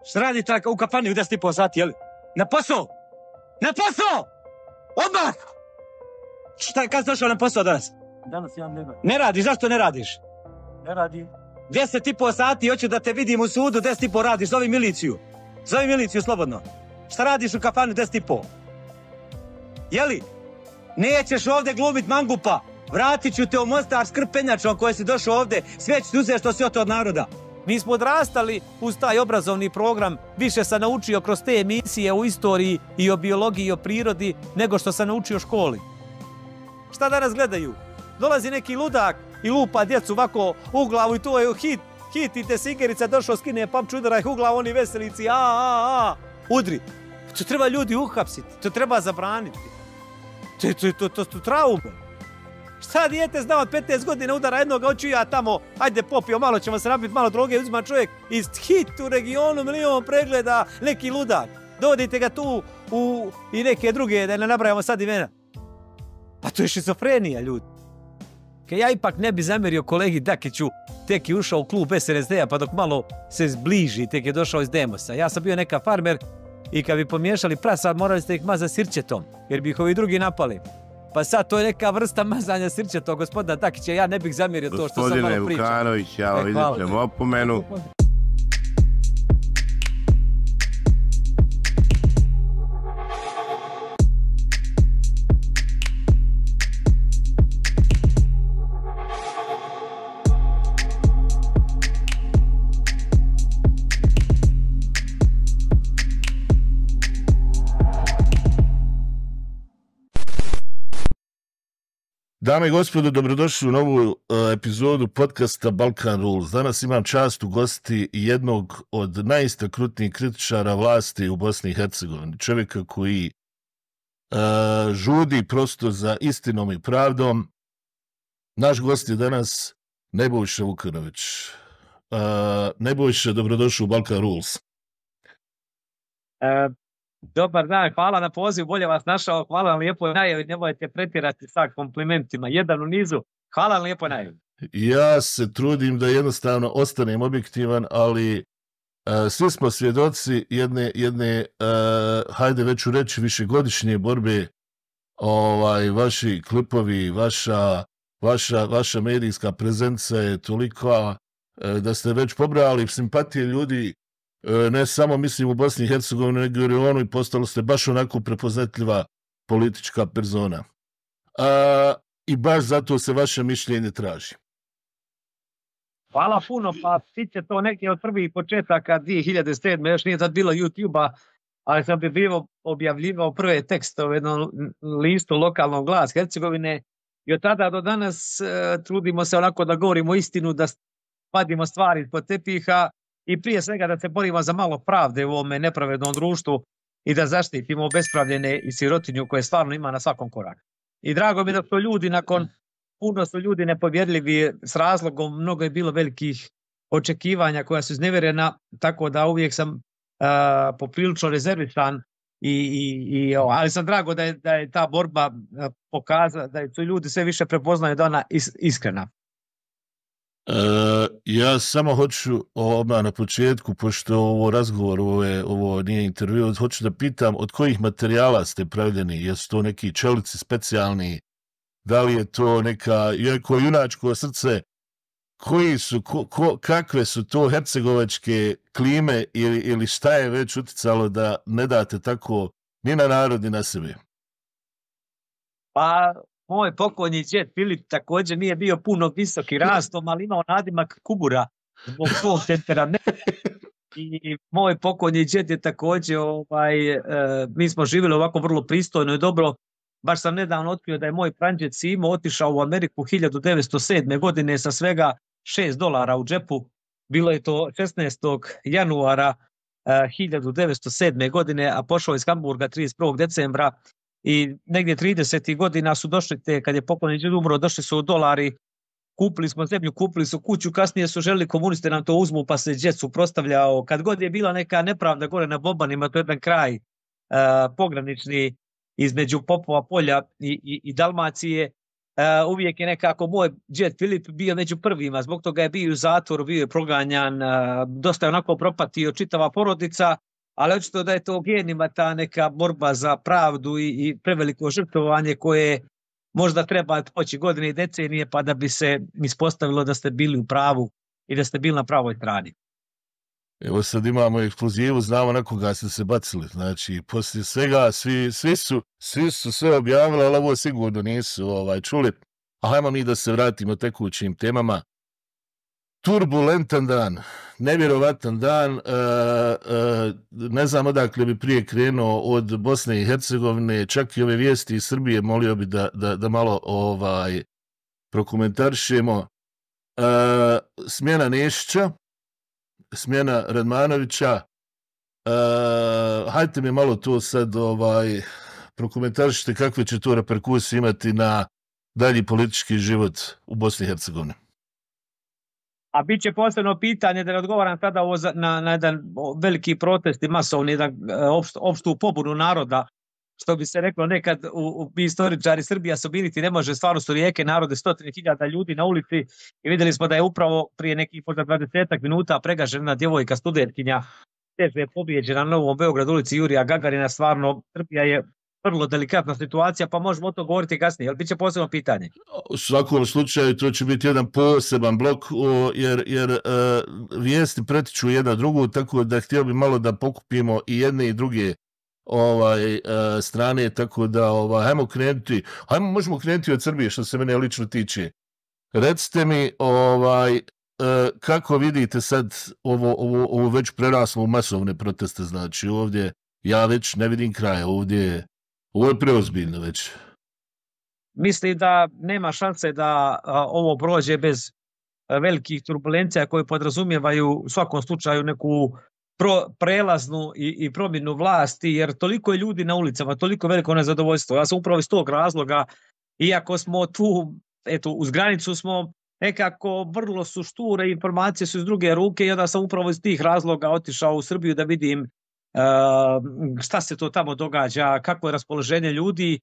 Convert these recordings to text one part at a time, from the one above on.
Šta radi tako u kafani u 10,5 sati, jel? Na posao! Na posao! Odmah! Šta, kad si došao na posao danas? Danas ja ne radim. Ne radiš, zašto ne radiš? Ne radim. 10,5 sati, hoću da te vidim u sudu, 10,5 radiš, zovi miliciju. Zovi miliciju slobodno. Šta radiš u kafanu 10,5? Jeli? Nećeš ovdje glumit mangupa. Vratit ću te u Mostar s krpenjačom koje si došao ovdje. Sve ću ti uzeti što si oto od naroda. Mi smo odrastali uz taj obrazovni program, više sam naučio kroz te emisije u istoriji i o biologiji i o prirodi nego što sam naučio u školi. Šta danas gledaju? Dolazi neki ludak i lupa djecu ovako u glavu i to je hit. Hitite se, igerica došao, skine papču, udara ih u glavu, oni veselici, udri. To treba ljudi uhapsiti, to treba zabraniti. To su traume. Šta dijete zna od 15 godina udara jednog, hoću ja tamo, ajde popio, malo ćemo se napiti, malo droge, uzima čovjek iz hit u regionu, milion pregleda, neki ludak. Dovodite ga tu i neke druge, da ne nabrajamo sad imena. Pa to je šizofrenija, ljudi. Ja ipak ne bi zamjerio kolegi Dakiću, tek je ušao u klub SNSD-a, pa dok malo se zbliži, tek je došao iz Demosa. Ja sam bio neka farmer i kad bi pomiješali prasa, morali ste ih mazati sirćetom, jer bi ih ovi drugi napali. Pa sad to je neka vrsta mazanja sirćetog, gospodina Dakića, ja ne bih zamjerio to što sam malo pričao. Gospodine Vukanović, ja vam izričem opomenu. Dame i gospodo, dobrodošli u novu epizodu podcasta Balkan Rules. Danas imam čast ugostiti jednog od najistaknutnijih kritičara vlasti u Bosni i Hercegovini. Čovjeka koji žudi prosto za istinom i pravdom. Naš gost je danas Nebojša Vukanović. Nebojša, dobrodošli u Balkan Rules. Dobar dan, hvala na poziv, bolje vas našao, hvala vam lijepo najavi, nemojte pretjerati sa komplimentima, jedan u nizu, hvala vam lijepo najavi. Ja se trudim da jednostavno ostanem objektivan, ali svi smo svjedoci jedne hajde već ću reći, višegodišnje borbe, vaši klipovi, vaša medijska prezenca je toliko da ste već pobrali simpatije ljudi, ne samo mislim u Bosni i Hercegovini, nego u regionu i postalo ste baš onako prepoznatljiva politička persona. I baš zato se vaše mišljenje traži. Hvala puno, pa tiče to neke od prvih početaka 2007. Još nije tad bilo YouTube-a, ali sam objavljivao prve tekste u jednom listu lokalnog Glas Hercegovine i od tada do danas trudimo se onako da govorimo istinu, da vadimo stvari ispod tepiha, i prije svega da se borimo za malo pravde u ovome nepravednom društvu i da zaštitimo obespravljene i sirotinju koje stvarno ima na svakom koraku. I drago mi da su ljudi puno su ljudi nepovjerljivi s razlogom, mnogo je bilo velikih očekivanja koja su iznevjerena, tako da uvijek sam poprilično rezervisan, ali sam drago da je ta borba pokazala, da su ljudi sve više prepoznaju da ona iskrena. Ja samo hoću na početku, pošto ovo razgovor, ovo nije intervju, hoću da pitam od kojih materijala ste pravljeni, jesu to neki čelici specijalni, da li je to neka junačko srce, kakve su to hercegovačke klime ili šta je već uticalo da ne date tako ni na narod ni na sebe? Pa moj pokojni džed Filip također nije bio puno visoki rastom, ali imao nadimak kubura zbog svog temperamenta. I moj pokojni džed je također, mi smo živjeli ovako vrlo pristojno i dobro. Baš sam nedavno otkrio da je moj pranđet Simo otišao u Ameriku 1907. godine sa svega $6 u džepu. Bilo je to 16. januara 1907. godine, a pošao iz Hamburga 31. decembra. I negdje 30. godina su došli kad je pokojni džed umro, došli su dolari, kupili smo zemlju, kupili su kuću, kasnije su želili komunisti nam to uzmu, pa se džed suprotstavljao. Kad god je bila neka nepravda gore na Bobanima, to je jedan kraj pogranični između Popova polja i Dalmacije, uvijek je nekako moj džed Filip bio među prvima, zbog toga je bio u zatvoru, bio je proganjan, dosta je onako propatio čitava porodica, ali očito da je to genima ta neka borba za pravdu i preveliko žrtvovanje koje možda treba poći godine i decenije pa da bi se ispostavilo da ste bili u pravu i da ste bili na pravoj strani. Evo sad imamo ekskluzivu, znamo na koga ste se bacili. Znači, poslije svega, svi su sve objavili, ali ovo sigurno nisu čuli. A hajmo mi da se vratimo tekućim temama. Turbulentan dan, nevjerovatan dan, ne znam odakle bi prije krenuo od Bosne i Hercegovine, čak i ove vijesti iz Srbije, molio bi da malo prokomentarišemo. Smjena Nešića, smjena Radmanovića, hajte mi malo to sad prokomentarišite kakve će to reperkusije imati na dalji politički život u Bosni i Hercegovini. A bit će posebno pitanje da ne odgovaram tada na jedan veliki protest i masovni, opštu pobunu naroda, što bi se reklo nekad mi istoričari Srbija sobiniti ne može, stvarno su rijeke narode, 100.000 ljudi na ulici i vidjeli smo da je upravo prije nekih možda 20 minuta pregažena djevojka studentkinja teže pobijeđena na Novom Beogradu ulici Jurija Gagarina. Stvarno Srbija je vrlo delikatna situacija, pa možemo o to govoriti kasnije, ali bit će posebno pitanje. U svakom slučaju to će biti jedan poseban blok, jer vijesti pretiču jedna drugu, tako da htio bi malo da pokupimo i jedne i druge strane, tako da možemo krenuti od Srbije što se mene lično tiče. Recite mi kako vidite sad ovo već preraslo u masovne proteste, znači ovdje ja već ne vidim kraja, ovo je preozbiljno već. Mislim da nema šanse da ovo prođe bez velikih turbulencija koje podrazumijevaju u svakom slučaju neku prelaznu i promjenu vlasti, jer toliko je ljudi na ulicama, toliko veliko nezadovoljstvo. Ja sam upravo iz tog razloga, iako smo tu, uz granicu smo, nekako vrlo su šture, informacije su iz druge ruke i onda sam upravo iz tih razloga otišao u Srbiju da vidim šta se to tamo događa, kako je raspoloženje ljudi.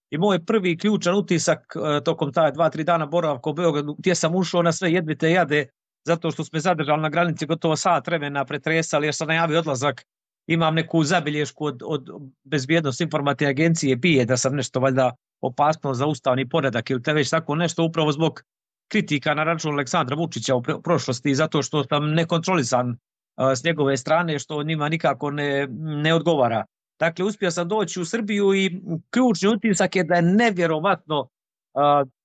I moj prvi ključan utisak tokom taj 2-3 dana boravka u Beogradu, gdje sam ušao na sve jedvite jade, zato što smo zadržali na granici gotovo sat vremena, pretresali jer sam najavio odlazak. Imam neku zabilješku od bezbjednosti informativne agencije BIA da sam nešto valjda opasno za ustavni poredak ili te već tako nešto, upravo zbog kritika na račun Aleksandra Vučića u prošlosti, zato što sam nekontrolisan s njegove strane, što njima nikako ne odgovara. Dakle, uspio sam doći u Srbiju i ključni utisak je da je nevjerovatno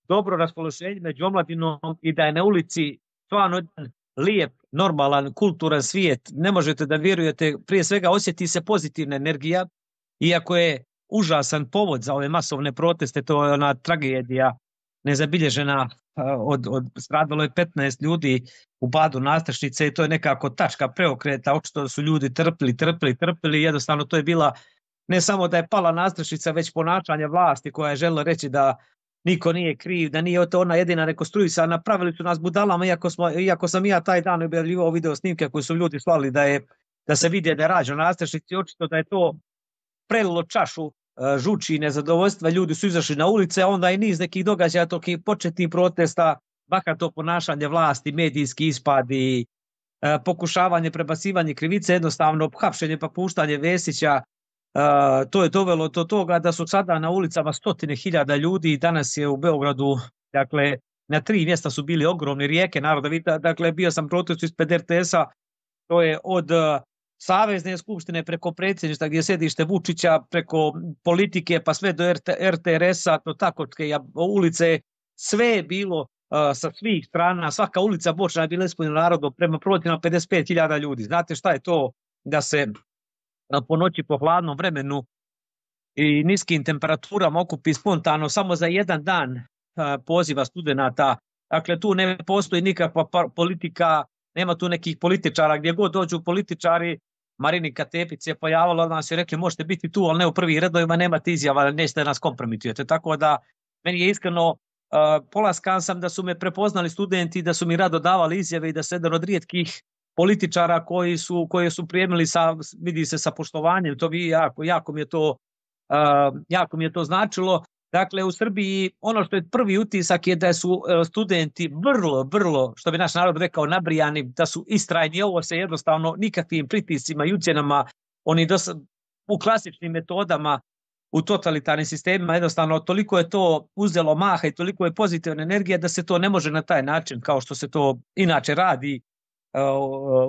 dobro raspoloženje među omladinom i da je na ulici stvarno jedan lijep, normalan, kulturan svijet. Ne možete da vjerujete, prije svega osjeti se pozitivna energija, iako je užasan povod za ove masovne proteste, to je ona tragedija nezabilježena, stradalo je 15 ljudi u padu nastrešnice i to je nekako tačka preokreta, očito su ljudi trpili, jednostavno to je bila, ne samo da je pala nastrešnica, već ponašanje vlasti koja je željela reći da niko nije kriv, da nije to ona jedina rekonstruisana, napravili su nas budalama, iako sam ja taj dan objavljivao video snimke koje su ljudi slali da se vidi da je rađeno na nastrešnici, očito da je to prelilo čašu žuči i nezadovoljstva, ljudi su izašli na ulice, a onda i niz nekih događaja tog i početnih protesta, bahato ponašanje vlasti, medijski ispadi, pokušavanje, prebacivanje krivice, jednostavno hapšenje pa puštanje Vesića, to je dovelo do toga da su sada na ulicama 100.000 ljudi. Danas je u Beogradu, dakle, na 3 mjesta su bili ogromne rijeke naroda. Dakle, bio sam protest ispred RTS-a, to je od Savezne skupštine preko predsjedništva gdje je sjedište Vučića, preko politike pa sve do RTRS-a, do Takovske ulice, sve je bilo sa svih strana, svaka ulica bočna je bila ispunjena narodom, prema procjenama 55.000 ljudi. Znate šta je to da se po noći po hladnom vremenu i niskim temperaturama okupi spontano samo za jedan dan poziva studenata. Dakle, tu ne postoji nikakva politika, nema tu nekih političara, gdje god dođu političari, Marinika Tepić je pojavila, od nas je rekli možete biti tu, ali ne u prvih redovima, nemate izjava, nećete nas kompromitujete. Tako da, meni je iskreno polaskan sam da su me prepoznali studenti, da su mi rado davali izjave i da se jedan od rijetkih političara koji su prijemili vidi se sa poštovanjem, to vi jako mi je to značilo. Dakle, u Srbiji ono što je prvi utisak je da su studenti vrlo, što bi naš narod rekao, nabrijani, da su istrajni. Ovo se jednostavno nikakvim pritiscima i ucjenama, oni u klasičnim metodama, u totalitarnim sistemima, jednostavno toliko je to uzelo maha i toliko je pozitivna energija da se to ne može na taj način, kao što se to inače radi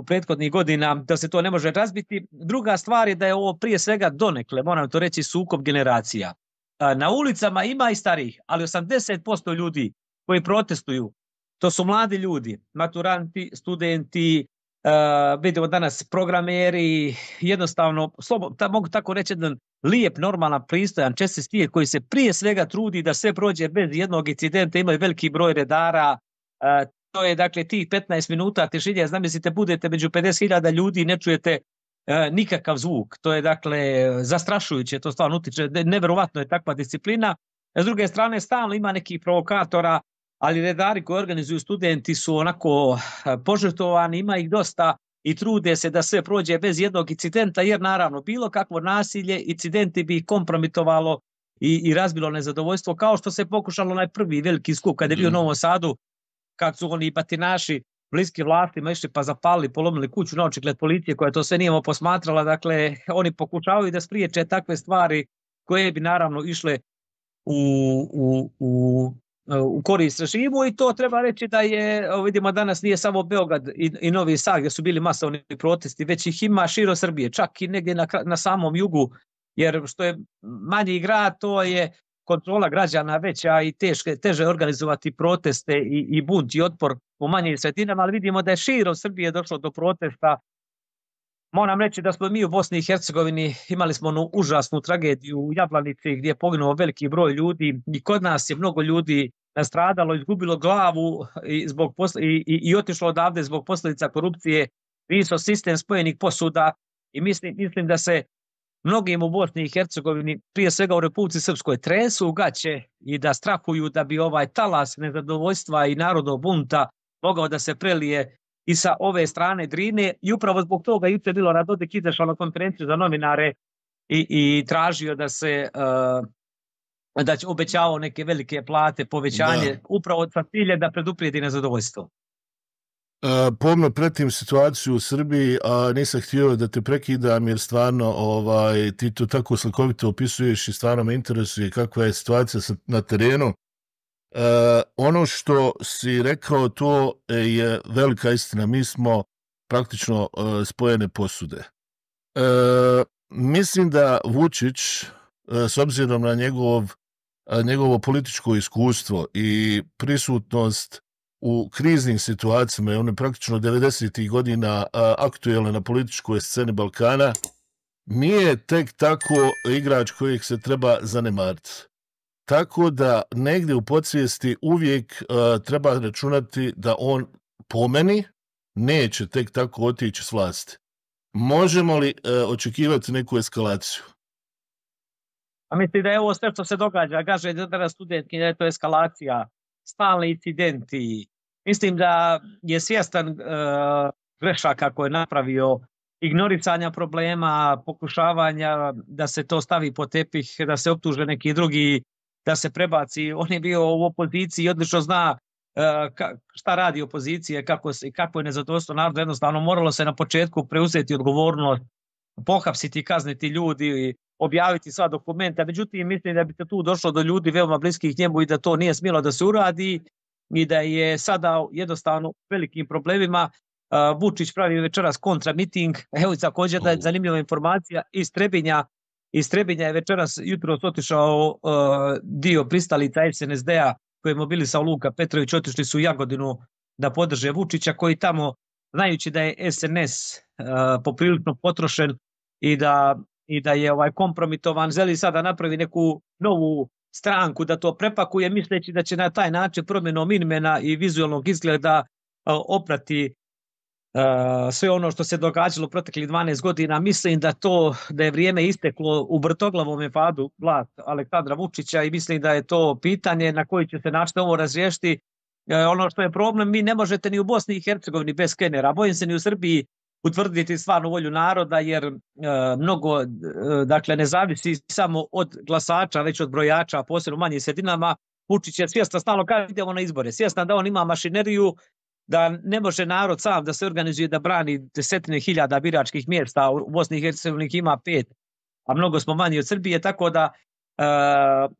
prethodnih godina, da se to ne može razbiti. Druga stvar je da je ovo prije svega donekle, moram to reći, sukob generacija. Na ulicama ima i starijih, ali 80% ljudi koji protestuju, to su mladi ljudi, maturanti, studenti, vidimo danas programeri, jednostavno, mogu tako reći, jedan lijep, normalan, pristojan, čestit svijet koji se prije svega trudi da sve prođe bez jednog incidenta, imaju veliki broj redara. To je dakle tih 15 minuta tišine, zamislite, budete među 50.000 ljudi i ne čujete nikakav zvuk. To je dakle zastrašujuće, to stvarno utiče, neverovatno je takva disciplina. S druge strane, stalno ima nekih provokatora, ali redari koji organizuju studenti su onako požrtvovani, ima ih dosta i trude se da sve prođe bez jednog incidenta, jer naravno bilo kakvo nasilje, incidenti bi ih kompromitovalo i razbilo nezadovoljstvo, kao što se pokušalo onaj prvi veliki skup kad je bio u Novom Sadu, kad su oni batinaši bliski vlastima išli pa zapalili, polomili kuću na očigled policije koja to sve nije posmatrala. Dakle, oni pokušavaju da spriječe takve stvari koje bi naravno išle u korist režimu i to treba reći da je, vidimo danas nije samo Beograd i Novi Sad gdje su bili masovni protesti, već ih ima širo Srbije, čak i negdje na samom jugu, jer što je manji grad, to je kontrola građana veća i teže organizovati proteste i bunt i otpor u manjim sredinama, ali vidimo da je širo Srbije došlo do protesta. Moram reći da smo mi u Bosni i Hercegovini imali smo onu užasnu tragediju u Jablanici gdje je poginuo veliki broj ljudi i kod nas je mnogo ljudi nastradalo, izgubilo glavu i otišlo odavde zbog posljedica korupcije, visok sistem spojenih posuda i mislim da se mnogim u Bosni i Hercegovini, prije svega u Republici Srpskoj, tresu u gaće i da strahuju da bi ovaj talas nezadovoljstva i narodnog bunta mogao da se prelije i sa ove strane Drine i upravo zbog toga jučer Milorad Dodik izašao na konferenciju za novinare i tražio da se da će obećavao neke velike plate, povećanje, upravo sa ciljem da preduprijedi nezadovoljstvo. Pomno pratim situaciju u Srbiji, a nisam htio da te prekidam jer stvarno ti to tako slikovito opisuješ i stvarno me interesuje kakva je situacija na terenu. Ono što si rekao, to je velika istina. Mi smo praktično spojene posude. Mislim da Vučić, s obzirom na njegovo političko iskustvo i prisutnost u kriznim situacijama, i on je praktično 90. godina aktuelna na političkoj sceni Balkana, nije tek tako igrač kojeg se treba zanemariti. Tako da negdje u podsvijesti uvijek treba računati da on, po meni, neće tek tako otići s vlasti. Možemo li očekivati neku eskalaciju? A mislim da je ovo sve što se događa, kaže da studentki, da je to eskalacija, stalni incidenti. Mislim da je svjestan grešaka koje je napravio, ignorisanja problema, pokušavanja da se to stavi po tepih, da se optuže neki drugi, da se prebaci. On je bio u opoziciji i odlično zna šta radi opozicija, kako je nezadovoljstvo naroda. Jednostavno moralo se na početku preuzeti odgovornost, pohapsiti, kazniti ljudi, objaviti sva dokumenta. Međutim, mislim da bi se tu došlo do ljudi veoma bliskih njemu i da to nije smjelo da se uradi i da je sada jednostavno velikim problemima. Vučić pravi večeras kontramiting. Evo i također da je zanimljiva informacija iz Trebinja je večeras jutros otišao dio pristalica SNSD-a koji je mobilisao Luka Petrović, otišli su u Jagodinu da podrže Vučića, koji tamo, znajući da je SNS poprilično potrošen i da je kompromitovan, želi sada napravi neku novu stranku da to prepakuje, misleći da će na taj način promjenom imena i vizualnog izgleda oprati sve ono što se događalo proteklih 12 godina. Mislim da je vrijeme isteklo u vrtoglavom padu vlast Aleksandra Vučića i mislim da je to pitanje na koji će se način ovo razriješiti. Ono što je problem, mi ne možete ni u Bosni i Hercegovini bez skenera, bojim se ni u Srbiji utvrditi stvarnu volju naroda, jer mnogo dakle, ne zavisi samo od glasača, već od brojača, posebno u manjim sredinama. Vučić je svjestan, stalno kaže idemo na izbore, svjestan da on ima mašineriju, da ne može narod sam da se organizuje, da brani desetine hiljada biračkih mjesta, u Bosni i Hercegovini ima 5, a mnogo smo manji od Srbije, tako da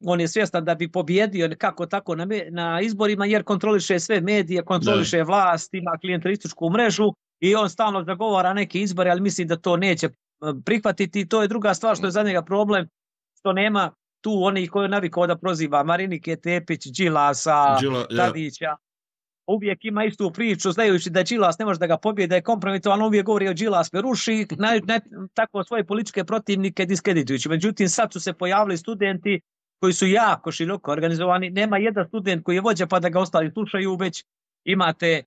on je svjestan da bi pobjedio kako tako na izborima, jer kontroliše sve medije, kontroliše vlast, ima klijentelističku mrežu i on stalno zagovara neke izbore, ali mislim da to neće prihvatiti. I to je druga stvar što je za njega problem, što nema tu onih koji je navikao da proziva Marinike, Tepić, Đilasa, Tadića. Uvijek ima istu priču, znajući da Đilas ne može da ga pobjede, da je kompromitovan, uvijek govori o Đilas me ruši, tako svoje političke protivnike diskreditujući. Međutim, sad su se pojavili studenti koji su jako široko organizovani, nema jedan student koji je vođa pa da ga ostali slušaju, već imate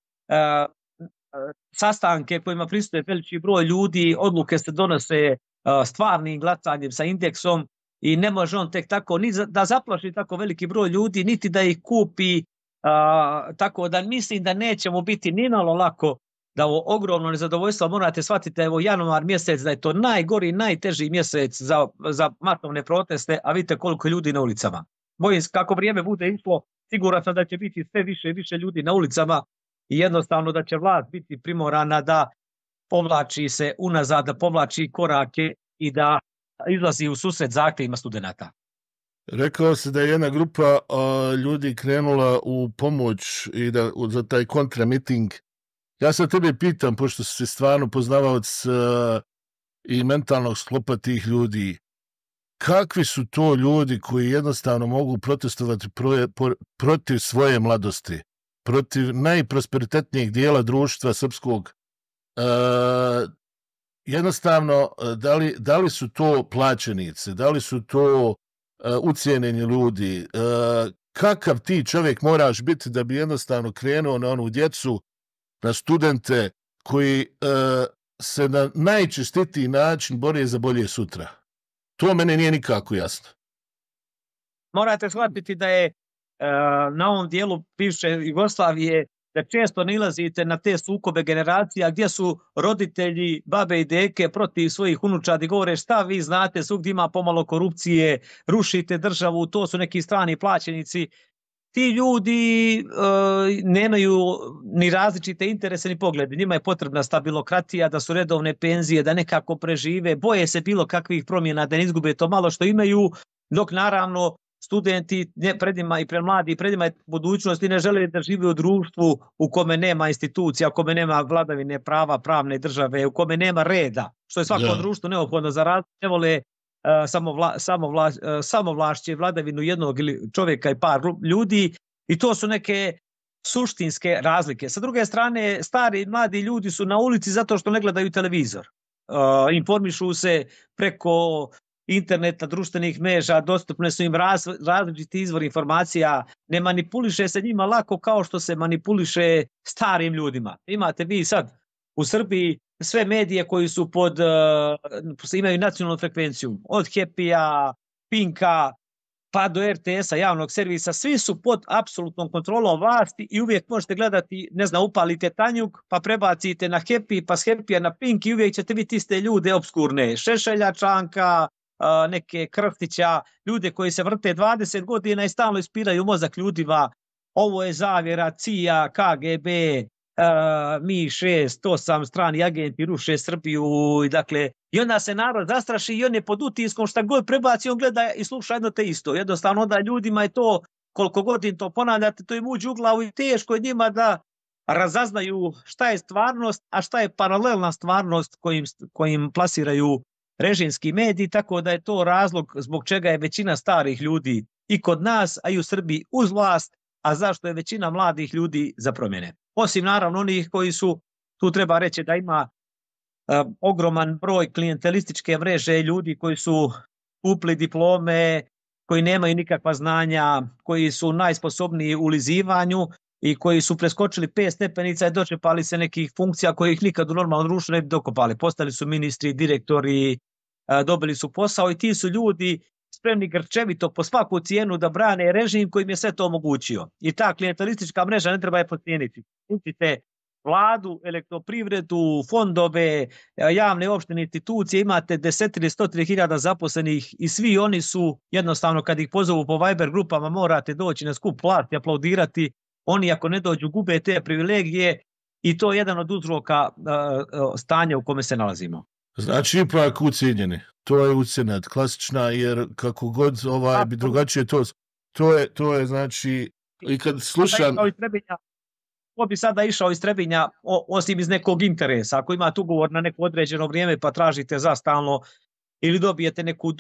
sastanke kojima pristuje veliki broj ljudi, odluke se donose stvarnim glasanjem sa indeksom i ne može on tek tako ni da zaplaši tako veliki broj ljudi, niti da ih kupi. Tako da mislim da nećemo biti ni malo lako, da ovo ogromno nezadovoljstvo, morate shvatiti, evo januar mjesec, da je to najgori, najteži mjesec za masovne proteste, a vidite koliko ljudi na ulicama. Bojim se kako vrijeme bude išlo, siguran sam da će biti sve više i više ljudi na ulicama i jednostavno da će vlast biti primorana da povlači se unazad, da povlači korake i da izlazi u susret zahtjevima studenata. Rekao se da je jedna grupa ljudi krenula u pomoć i da za taj kontramiting. Ja sad tebe pitam, pošto si stvarno poznavaoc i mentalnog sklopa tih ljudi, kakvi su to ljudi koji jednostavno mogu protestovati protiv svoje mladosti, protiv najprosperitetnijeg dijela društva srpskog? Jednostavno, da li su to plaćenice, da li su to ucijenjeni ljudi, kakav ti čovjek moraš biti da bi jednostavno krenuo na onu djecu, na studente koji se na najčestitiji način bore za bolje sutra. To mene nije nikako jasno. Morate shvatiti da je na ovom dijelu bivše Jugoslavije da često nalazite na te sukobe generacija gdje su roditelji, babe i deke protiv svojih unučadi, govore šta vi znate, svugdje ima pomalo korupcije, rušite državu, to su neki strani plaćenici. Ti ljudi nemaju ni različite interese ni poglede, njima je potrebna stabilokratija, da su redovne penzije, da nekako prežive, boje se bilo kakvih promjena, da ne izgube to malo što imaju, dok naravno studenti pred njima i premladi, pred njima je budućnost i ne žele da žive u društvu u kome nema institucija, u kome nema vladavine prava, pravne države, u kome nema reda, što je svakom društvu neophodno za rad, ne vole samovlašće, vladavinu jednog čovjeka i par ljudi i to su neke suštinske razlike. Sa druge strane, stari i mladi ljudi su na ulici zato što ne gledaju televizor. Informišu se preko interneta, društvenih mreža, dostupne su im različiti izvori informacija, ne manipuliše se njima lako kao što se manipuliše starim ljudima. Imate vi sad u Srbiji sve medije koji su imaju nacionalnu frekvenciju, od Happy-a, Pinka, pa do RTS-a, javnog servisa, svi su pod apsolutnom kontrolom vlasti i uvijek možete gledati, ne znam, upalite Tanjuk, pa prebacite na Happy, pa s Happy-a na Pink i uvijek ćete vidjeti iste ljude obskurne, Šešelja, Čanka, neke Krstića, ljude koji se vrte 20 godina i stalno ispiraju mozak ljudima, ovo je zavjera, CIA, KGB, Mi-6, 8 strani agenti ruše Srbiju i onda se narod zastraši i on je pod utiskom šta god prebaci, on gleda i sluša jedno te isto. Jednostavno onda ljudima je to, koliko godin to ponavljate, to im uđe u glavu i teško je njima da razaznaju šta je stvarnost, a šta je paralelna stvarnost kojim plasiraju režimski mediji, tako da je to razlog zbog čega je većina starih ljudi i kod nas, a i u Srbiji uz vlast, a zašto je većina mladih ljudi za promjene. Osim naravno onih koji su, tu treba reći da ima ogroman broj klijentelističke mreže ljudi koji su kupili diplome, koji nemaju nikakva znanja, koji su najsposobniji u lizivanju i koji su preskočili 5 stepenica i dočepali se nekih funkcija kojih nikad u normalnom društvu ne bi dokopali. Postali su ministri, direktori, dobili su posao i ti su ljudi spremni grčevito po svaku cijenu da brane režim kojim je sve to omogućio. I ta klijentelistička mreža ne treba je podcijeniti. Učite vladu, elektroprivredu, fondove, javne opštine institucije, imate desetine, stotine hiljada zaposlenih i svi oni su jednostavno kad ih pozovu po Viber grupama morate doći na skup vlasti, aplaudirati. Oni ako ne dođu gube te privilegije i to je jedan od uzroka stanja u kome se nalazimo. Znači, ipak ucijenjeni. To je ucjenat klasična, jer kako god bi drugačije to je znači, i kad slušam... Ko bi sada išao iz Trebinja osim iz nekog interesa? Ako imate ugovor na neko određeno vrijeme pa tražite za stalno ili dobijete neku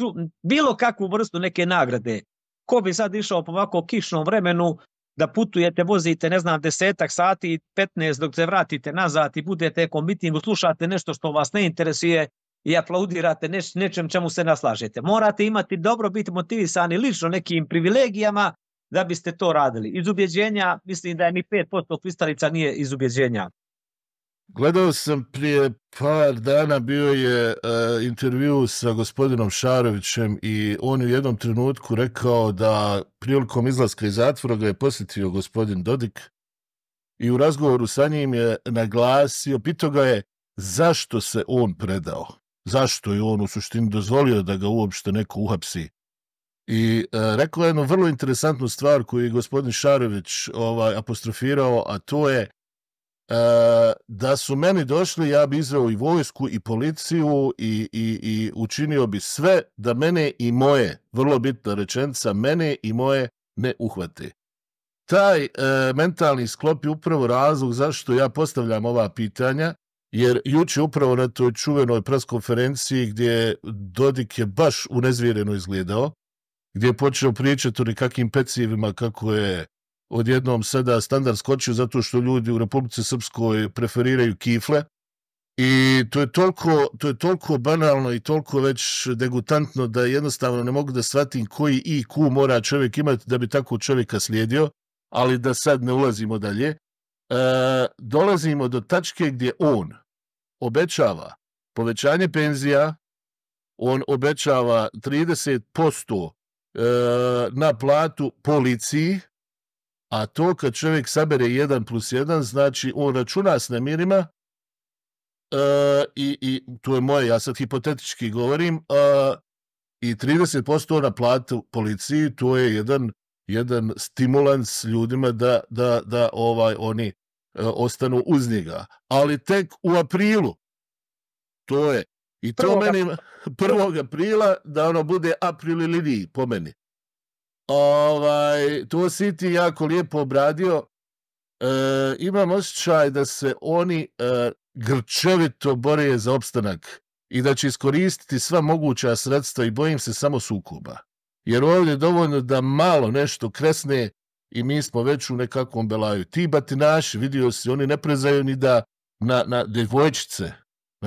bilo kakvu vrstu neke nagrade, ko bi sad išao po ovako kišnom vremenu da putujete, vozite, ne znam, 10 sati, 15 dok se vratite nazad i budete nekom mitingu, slušate nešto što vas ne interesuje i aplaudirate nečem čemu se naslažete. Morate imati dobro, biti motivisani lično nekim privilegijama da biste to radili. Iz ubjeđenja, mislim da je ni 5% pristalica nije iz ubjeđenja. Gledao sam prije par dana, bio je intervju sa gospodinom Šarovićem i on u jednom trenutku rekao da prilikom izlaska iz zatvora ga je posjetio gospodin Dodik i u razgovoru sa njim je naglasio, pitao ga je zašto se on predao, zašto je on u suštini dozvolio da ga uopšte neko uhapsi. I rekao je jednu vrlo interesantnu stvar koju je gospodin Šarović apostrofirao, a to je da su meni došli, ja bi izveo i vojsku i policiju i učinio bi sve da mene i moje, vrlo bitna rečenica, mene i moje ne uhvate. Taj mentalni sklop je upravo razlog zašto ja postavljam ova pitanja, jer juče upravo na toj čuvenoj preskonferenciji gdje Dodik je baš unezvjereno izgledao, gdje je počeo pričati o nekakvim pecivima kako je odjednom sada standard skočio zato što ljudi u Republici Srpskoj preferiraju kifle i to je toliko banalno i toliko već degutantno da jednostavno ne mogu da shvatim koji IQ mora čovjek imati da bi tako čovjeka slijedio, ali da sad ne ulazimo dalje. Dolazimo do tačke gdje on obećava povećanje penzija, on obećava 30% na platu policiji, a to kad čovjek sabere 1+1, znači on računa s nemirima i to je moje, ja sad hipotetički govorim, i 30% na platu policiji, to je jedan stimulans ljudima da oni ostanu uz njega. Ali tek u aprilu, to je, i to meni 1. aprila da ono bude april ili po meni. To si ti jako lijepo obradio. Imam osjećaj da se oni grčevito bore za opstanak i da će iskoristiti sva moguća sredstva i bojim se samo sukoba. Jer ovdje je dovoljno da malo nešto kresne i mi smo već u nekakvom belaju. Ti batinaši, vidio si, oni ne prezaju ni da na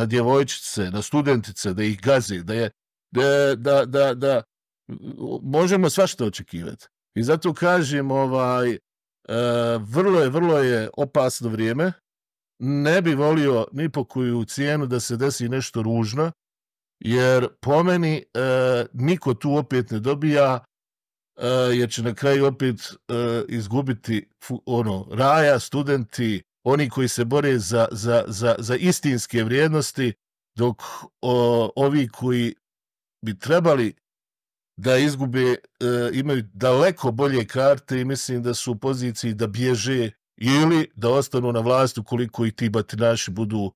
djevojčice, na studentice, da ih gazi, da možemo svašta očekivati. I zato kažem, vrlo je opasno vrijeme. Ne bi volio ni po koju cijenu da se desi nešto ružno, jer po meni niko tu opet ne dobija, jer će na kraju opet izgubiti raja, studenti, oni koji se bore za istinske vrijednosti, dok ovi koji bi trebali da izgube, imaju daleko bolje karte i mislim da su u poziciji da bježe ili da ostanu na vlasti ukoliko i ti batinaši budu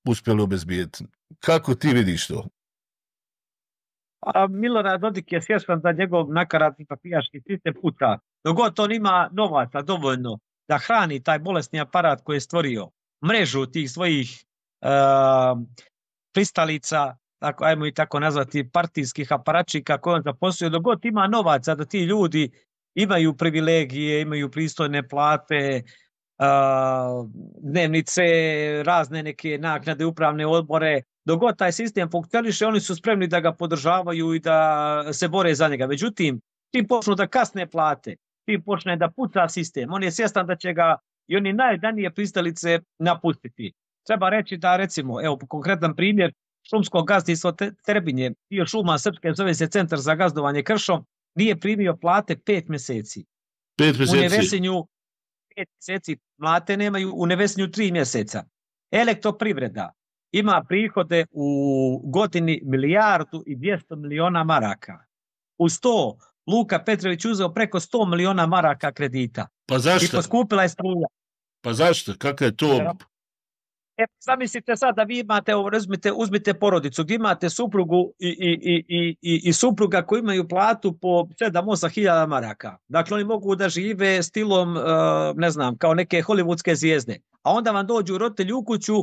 uspjeli obezbijeti. Kako ti vidiš to? Milorad Dodik je svjestan da njegov nakaradni papijaški sistem puta. Dogod on ima novaca dovoljno da hrani taj bolesni aparat koji je stvorio, mrežu tih svojih pristalica, ajmo i tako nazvati, partijskih aparačika koje on zaposlio, dogod ima novaca da ti ljudi imaju privilegije, imaju pristojne plate, dnevnice, razne neke naknade, upravne odbore, dogod taj sistem funkcioniše, oni su spremni da ga podržavaju i da se bore za njega. Međutim, čim počnu da kasne plate, čim počne da puca sistem, on je svjestan da će ga i oni najdanije pristalice napustiti. Treba reći da, recimo, evo konkretan primjer, šumsko gazdinstvo Trebinje, dio šuma Srpske, zove se Centar za gazdovanje kršom, nije primio plate 5 mjeseci. 5 mjeseci? U Nevesinju 5 mjeseci plate nemaju, u Nevesinju 3 mjeseca. Elektroprivreda ima prihode u godini 1.200 miliona maraka. Uz to Luka Petrović uzeo preko 100 miliona maraka kredita. Pa I zašto? poskupila je struja. Pa zašto? Kakva je to? Zamislite sad da vi imate, uzmite porodicu gdje imate suprugu i supruga koji imaju platu po 7-8 hiljada maraka. Dakle, oni mogu da žive stilom, ne znam, kao neke hollywoodske zvijezde. A onda vam dođu roditelji u kuću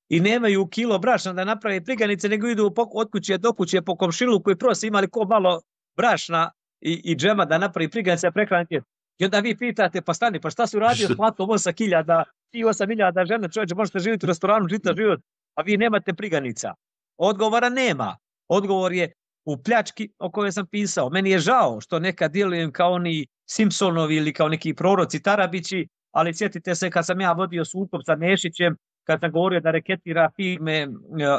i nemaju kilo brašna da naprave priganice, nego idu od kuće do kuće po komšiluku i prosi imali ko malo brašna i džema da napravi priganice prehraniti. I onda vi pitate, pa stani, pa šta su radio s platom 8.000 i 8.000 žena, čovječe, možete živjeti u restoranu, čitav život, a vi nemate priganica. Odgovora nema. Odgovor je u pljački o kojoj sam pisao. Meni je žao što nekad djelujem kao oni Simpsonovi ili kao neki proroci Tarabići, ali sjetite se kad sam ja vodio sukob sa Nešićem, kad sam govorio da reketira firme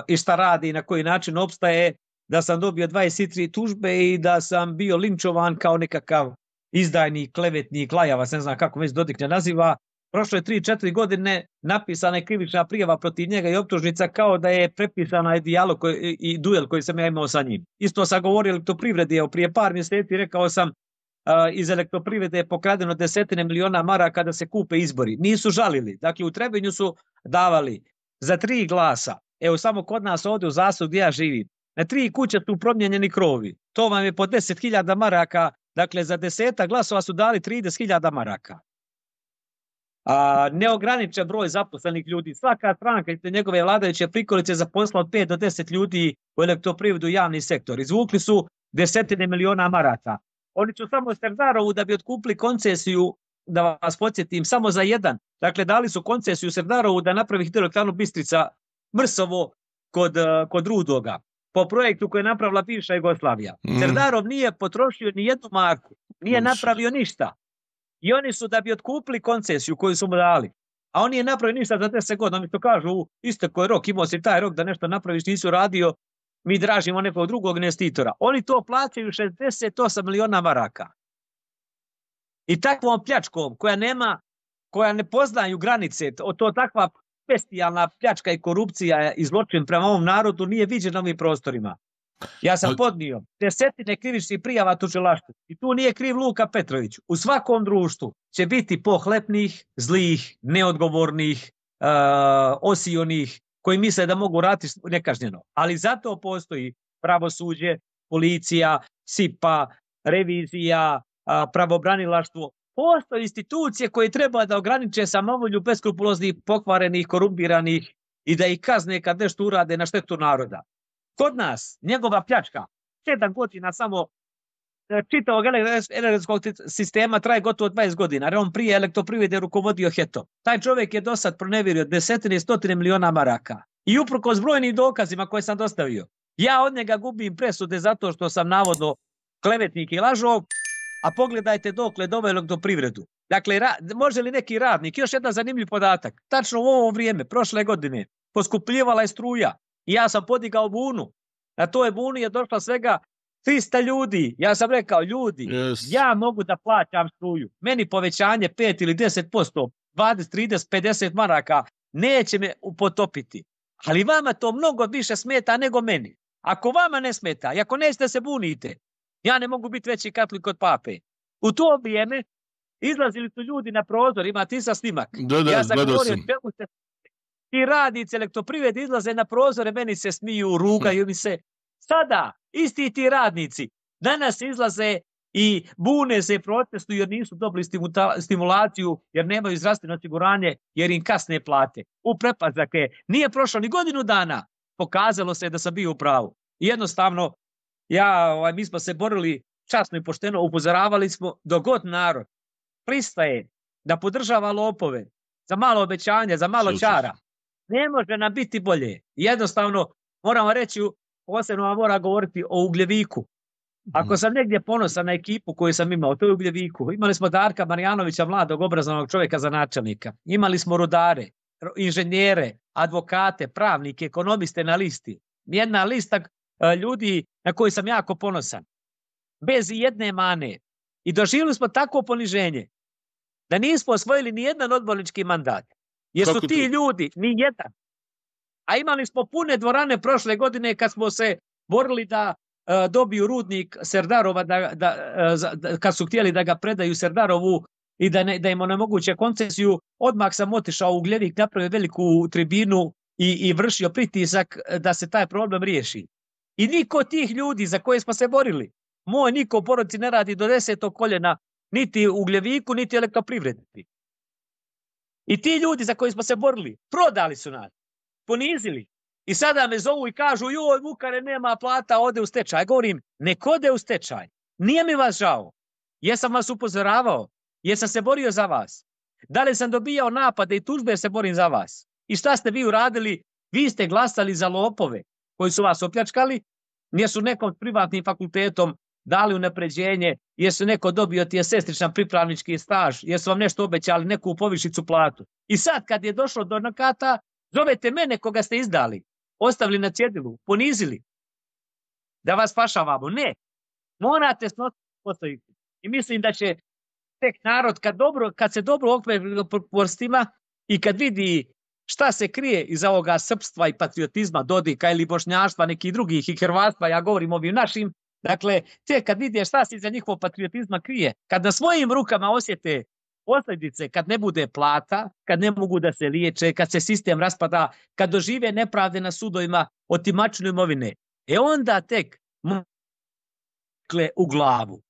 i šta radi i na koji način opstaje, da sam dobio 23 tužbe i da sam bio linčovan kao nekakav izdajnik, klevetnik, lajavac, ne znam kako već Dodik ne naziva. Prošlo je 3-4 godine, napisana je krivična prijava protiv njega i optužnica kao da je prepisana dijalog i duel koji sam ja imao sa njim. Isto sam govorio o elektroprivredi, prije par mjeseci rekao sam iz elektroprivrede je pokradeno 10 miliona maraka da se kupe izbori. Nisu žalili. Dakle, u Trebinju su davali za 3 glasa. Evo, samo kod nas ovdje u Zasu gdje ja živim. Na 3 kuće su promijenjeni krovi. To vam je po 10.000 maraka. Dakle, za 10 glasova su dali 30.000 maraka. Neograničen broj zaposlenih ljudi. Svaka stranka i njegove vladajuće prikolice zaposlila od 5 do 10 ljudi u elektroprivredu i javni sektor. Izvukli su 10 miliona maraka. Oni su samo Serdarovu da bi otkupili koncesiju, da vas podsjetim, samo za jedan. Dakle, dali su koncesiju Serdarovu da napravi hidroelektranu Bistrica Mrsovo kod Rudoga. Po projektu koji je napravila bivša Jugoslavija. Serdarov nije potrošio ni jednu marku. Nije napravio ništa. I oni su da bi otkupili koncesiju koju su mu dali. A on nije napravio ništa za 10 godina. Oni to kažu, istekao je rok, imao si taj rok da nešto napraviš, nisi radio, mi dražimo nekog drugog investitora. Oni to plaćaju 68 miliona maraka. I takvom pljačkom koja ne poznaju granice, to takva bestijalna pljačka i korupcija i zločin prema ovom narodu nije viđen na ovim prostorima. Ja sam podnio 10 krivičnih prijava tužilaštvu i tu nije kriv Luka Petrović. U svakom društvu će biti pohlepnih, zlih, neodgovornih, osionih, koji misle da mogu raditi nekažnjeno. Ali zato postoji pravosuđe, policija, SIPA, revizija, pravobranilaštvo. Postoje institucije koje treba da ograniče samovolju beskrupuloznih, pokvarenih, korumpiranih i da ih kazne kad nešto urade na štetu naroda. Kod nas, njegova pljačka, 7 godina samo čitavog energetskog sistema traje gotovo 20 godina, jer on prije elektroprivrede rukovodio HET-om. Taj čovjek je do sad pronevjerio 10 i 100 miliona maraka. I uprkos brojnim dokazima koje sam dostavio, ja od njega gubim presude zato što sam navodno klevetnik i lažov, a pogledajte dokle doveo elektroprivredu. Dakle, može li neki radnik, još jedan zanimljiv podatak, tačno u ovo vrijeme, prošle godine, poskupljivala je struja i ja sam podigao bunu. Na toj buni je došlo svega 300 ljudi. Ja sam rekao, ljudi, ja mogu da plaćam struju. Meni povećanje 5 ili 10%, 20, 30, 50 maraka neće me potopiti. Ali vama to mnogo više smeta nego meni. Ako vama ne smeta i ako nećete se bunite, ja ne mogu biti veći katolik od pape. U to vrijeme izlazili su ljudi na prozor, imate i sa snimak. Ja sam govorio, čemu se ti radnici elektroprivrede izlaze na prozore, meni se smiju, rugaju mi se. Sada, isti ti radnici, danas izlaze i bune se, protestuju jer nisu dobili stimulaciju, jer nemaju zdravstveno osiguranje, jer im kasne plate. U prepazak je, nije prošlo ni godinu dana, pokazalo se da sam bio u pravu. Jednostavno, mi smo se borili časno i pošteno, upozoravali smo dok god narod pristaje da podržava lopove za malo obećanja, za malo čara. Ne može nam biti bolje. Jednostavno, moramo reći, posebno vam mora govoriti o Ugljeviku. Ako sam negdje ponosan na ekipu koju sam imao, to je Ugljeviku. Imali smo Darka Marjanovića, mladog obrazovnog čovjeka za načelnika. Imali smo rudare, inženjere, advokate, pravnike, ekonomiste na listi. Jedna lista ljudi na koju sam jako ponosan. Bez jedne mane. I doživjeli smo takvo poniženje da nismo osvojili ni jedan odbornički mandat. Jer su Kako ti to? ljudi, ni jedan. A imali smo pune dvorane prošle godine kad smo se borili da dobiju rudnik Serdarova, kad su htjeli da ga predaju Serdarovu i da im onemoguće koncesiju, odmah sam otišao u Ugljevik, napravio veliku tribinu i vršio pritisak da se taj problem riješi. I niko tih ljudi za koje smo se borili, niko u porodici ne radi do 10. koljena, niti u Ugljeviku, niti elektroprivredi. I ti ljudi za koje smo se borili, prodali su nas, ponizili. I sada me zovu i kažu, joj, Vukare, nema plata, ode u stečaj. Govorim, nek ode u stečaj. Nije mi vas žao. Jesam vas upozoravao. Jesam se borio za vas. Da li sam dobijao napade i tužbe jer se borim za vas? I šta ste vi uradili? Vi ste glasali za lopove koji su vas opljačkali, jer su nekom privatnim fakultetom dali unapređenje, jer su neko dobio ti je sestričan pripravnički staž, jer su vam nešto obećali, neku povišicu platu. I sad kad je došlo do nakata, zovete mene koga ste izdali, ostavili na cjedilu, ponizili, da vas spašavamo. Ne, morate snositi postojiti. I mislim da će tek narod, kad se dobro okrepi prstima i kad vidi šta se krije iza ovoga srpstva i patriotizma, Dodika ili bošnjaštva, nekih drugih i hrvatstva, ja govorim ovim našim, dakle, tek kad vidi šta se iza njihovog patriotizma krije, kad na svojim rukama osjete posljedice, kad ne bude plata, kad ne mogu da se liječe, kad se sistem raspada, kad dožive nepravde na sudovima, otimačinu imovine, onda tek u glavu.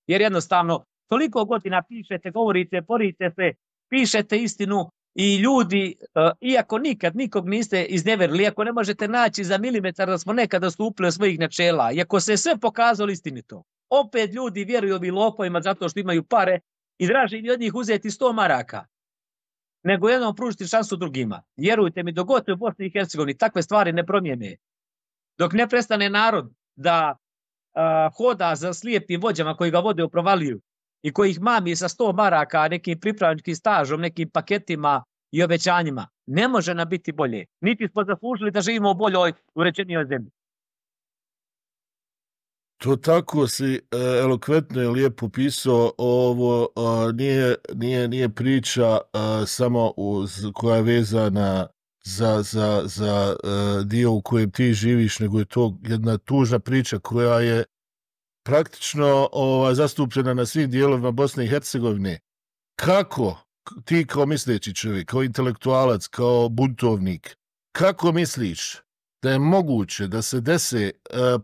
Jer jednostavno, toliko godina pišete, govorite, borite se, pišete istinu i ljudi, iako nikad nikog niste izneverili, iako ne možete naći za milimetar da smo nekada stupili od svojih načela, iako se sve pokazalo istinito, opet ljudi vjeruju ovim lopovima zato što imaju pare i draže im od njih uzeti 100 maraka, nego jednom pružiti šansu drugima. Vjerujte mi, dok god u Bosni i Hercegovini takve stvari ne promijene, dok ne prestane narod da hoda za slijepim vođama koji ga vode u provaliju i koji ih mami sa 100 maraka, nekim pripravničkim stažom, nekim paketima i obećanjima, ne može nam biti bolje. Niti smo zaslužili da živimo u boljoj, uređenijoj zemlji. To tako si elokventno i lijepo pisao. Ovo nije priča samo koja je vezana za dio u kojem ti živiš, nego je to jedna tužna priča koja je praktično zastupljena na svim dijelovima Bosne i Hercegovine. Kako ti kao misleći čovjek, kao intelektualac, kao buntovnik, kako misliš da je moguće da se dese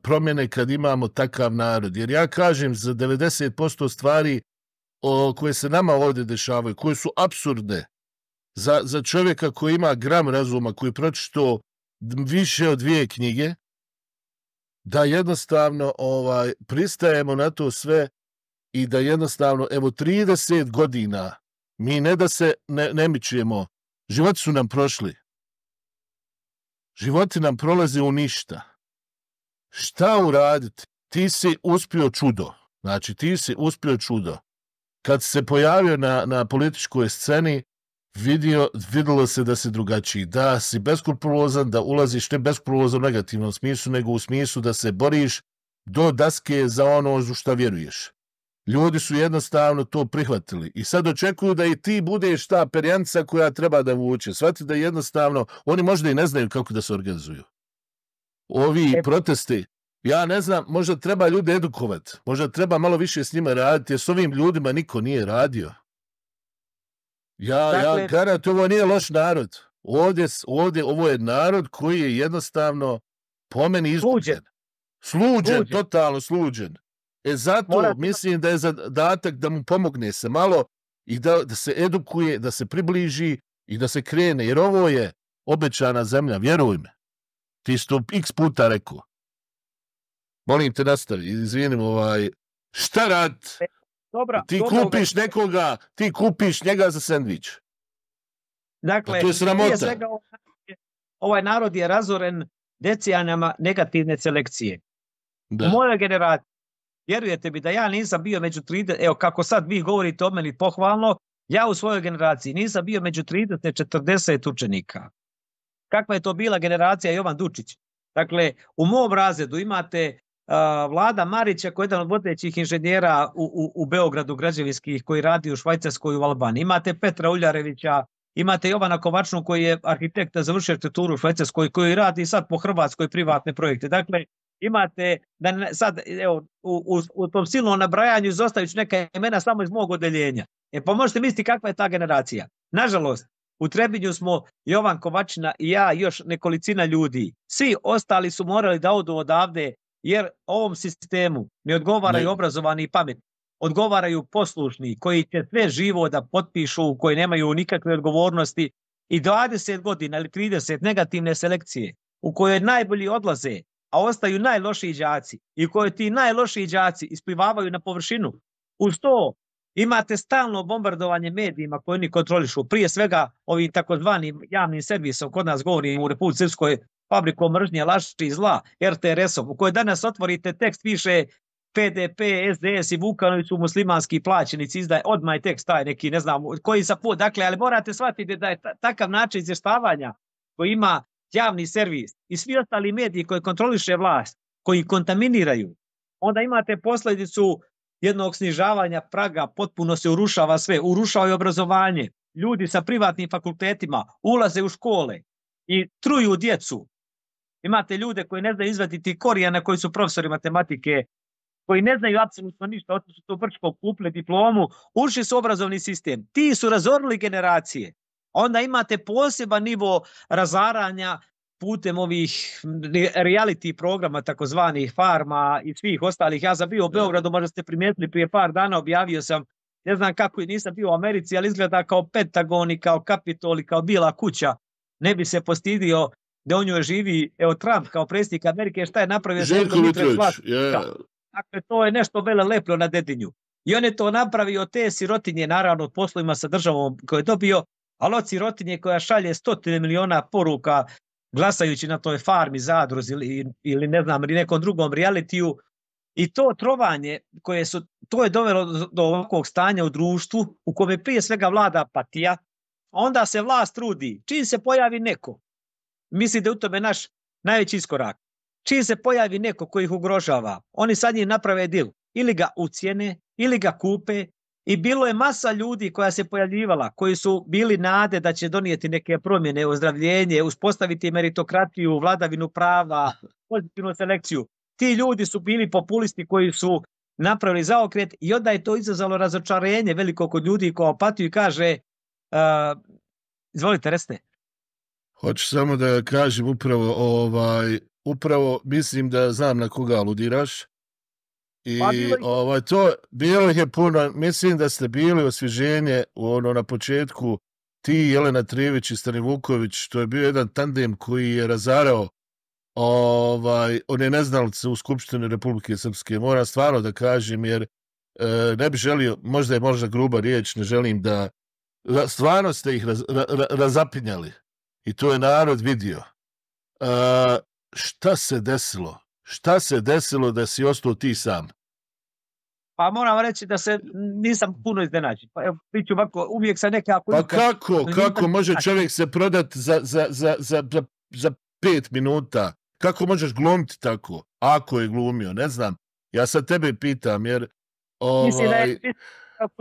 promjene kad imamo takav narod? Jer ja kažem, za 90% stvari koje se nama ovdje dešavaju, koje su apsurdne, za čovjeka koji ima gram razuma, koji je pročitao više od 2 knjige, da jednostavno pristajemo na to sve i da jednostavno, evo, 30 godina mi ne da se ne mičemo, životi su nam prošli. Životi nam prolaze u ništa. Šta uraditi? Ti si uspio čudo. Znači, ti si uspio čudo. Kad se pojavio na političkoj sceni, vidjelo se da si drugačiji, da si beskrupulozan, da ulaziš ne beskrupulozan u negativnom smislu, nego u smislu da se boriš do daske za ono za što vjeruješ. Ljudi su jednostavno to prihvatili i sad očekuju da i ti budeš ta perjanca koja treba da vuče. Shvati da jednostavno, oni možda i ne znaju kako da se organizuju. Ovi protesti, ja ne znam, možda treba ljude edukovati, možda treba malo više s njima raditi, jer s ovim ljudima niko nije radio. Ja garantujem, ovo nije loš narod. Ovdje ovo je narod koji je jednostavno po meni izgubljen. Sluđen, totalno sluđen. Zato mislim da je zadatak da mu pomogne se malo i da se edukuje, da se približi i da se krene, jer ovo je obećana zemlja, vjeruj me. Ti si to x puta rekao. Molim te, nastavi, izvinim, šta rad? Ti kupiš njega za sendvič. Dakle, to je sramota. Svega, ovaj narod je razoren decenijama negativne selekcije. Da. U mojoj generaciji, vjerujete mi da ja nisam bio među 30, evo kako sad vi govorite o meni pohvalno, ja u svojoj generaciji nisam bio među 30-40 učenika. Kakva je to bila generacija Jovan Dučić? Dakle, u mom razredu imate Vlada Marića koji je jedan od vodećih inženjera u Beogradu građevinskih koji radi u Švajcarskoj i u Albaniji. Imate Petra Uljarevića, imate Jovana Kovačnu koji je arhitekta, završio arhitekturu u Švajcarskoj, koji radi sad po Hrvatskoj privatne projekte. Dakle, imate, sad, evo, u tom silnom nabrajanju izostavit ću neka imena samo iz mog odeljenja. Pa možete misliti kakva je ta generacija. Nažalost, u Trebinju smo Jovan Kovačina i ja, još nekolicina ljudi. Svi ostali su morali da odu odavde, jer ovom sistemu ne odgovaraju obrazovani i pametni. Odgovaraju poslušni, koji će sve živo da potpišu, koji nemaju nikakve odgovornosti i 20 godina ili 30 negativne selekcije u kojoj najbolji odlaze, a ostaju najlošiji đaci i u kojoj ti najlošiji đaci isplivavaju na površinu. Uz to imate stalno bombardovanje medijima koje oni kontrolišu, prije svega ovim takozvanim javnim servisom, kod nas govorimo u Republici Srpskoj, fabrikom mržnje, laži i zla, RTS-om, u kojoj danas otvorite tekst, piše PDP, SDS i Vukanović su muslimanski plaćenici, izdaje odmah je tekst taj neki, ne znam, koji sa put, dakle, ali morate shvatiti da je takav način izvještavanja koji ima javni servis i svi ostali mediji koji kontroliše vlast, koji kontaminiraju, onda imate posljedicu jednog snižavanja praga, potpuno se urušava sve, urušava i obrazovanje. Ljudi sa privatnim fakultetima ulaze u škole i truju djecu. Imate ljude koji ne znaju izvaditi korijena, koji su profesori matematike, koji ne znaju apsolutno ništa, otišli su to Brčko, kupili diplomu, ušli su obrazovni sistem. Ti su razorili generacije. Onda imate poseban nivo razaranja putem ovih reality programa, takozvanih Farma i svih ostalih. Ja sam bio u Beogradu, možda ste primijetili, prije par dana objavio sam, ne znam kako, nisam bio u Americi, ali izgleda kao Pentagon i kao Kapitol i kao Bijela kuća. Ne bi se postidio da u njoj živi, evo, Trump kao predsjednik Amerike, šta je napravio? Željko Mitrović, Dakle, to je nešto vele leplo na Dedinju. I on je to napravio od te sirotinje, naravno, poslovima sa državom koje je dobio, ali od sirotinje koja šalje 100 miliona poruka glasajući na toj Farmi, Zadruzi ili ne znam, ili nekom drugom realitiju. I to trovanje to je dovelo do ovakvog stanja u društvu u kome prije svega vlada apatija, onda se vlast trudi. Čim se pojavi neko, misli da je u tome naš najveći iskorak. Čim se pojavi neko koji ih ugrožava, oni sad njih naprave dil. Ili ga ucijene, ili ga kupe. I bilo je masa ljudi koja se pojavljivala, koji su bili nade da će donijeti neke promjene, ozdravljenje, uspostaviti meritokratiju, vladavinu prava, pozitivnu selekciju. Ti ljudi su bili populisti koji su napravili zaokret i onda je to izazvalo razočarenje veliko kod ljudi koji apatiju i kaže, izvolite, recite. Hoću samo da kažem upravo mislim da znam na koga aludiraš. I to bilo je puno, mislim da ste bili osvježenje na početku, ti, Jelena Trijević i Stani Vuković, to je bio jedan tandem koji je razarao one neznalice u Skupštini Republike Srpske. Moram stvarno da kažem, jer ne bi želio, možda je gruba riječ, ne želim da, stvarno ste ih razapinjali i to je narod vidio. Šta se desilo? Šta se desilo da si ostao ti sam? Pa moram reći da se nisam puno iznenađen. Pa evo, priču ovako, uvijek sam nekako... Pa kako može čovjek se prodati za 5 minuta? Kako možeš glumiti tako? Ako je glumio, ne znam. Ja sad tebe pitam, jer... Mislim da je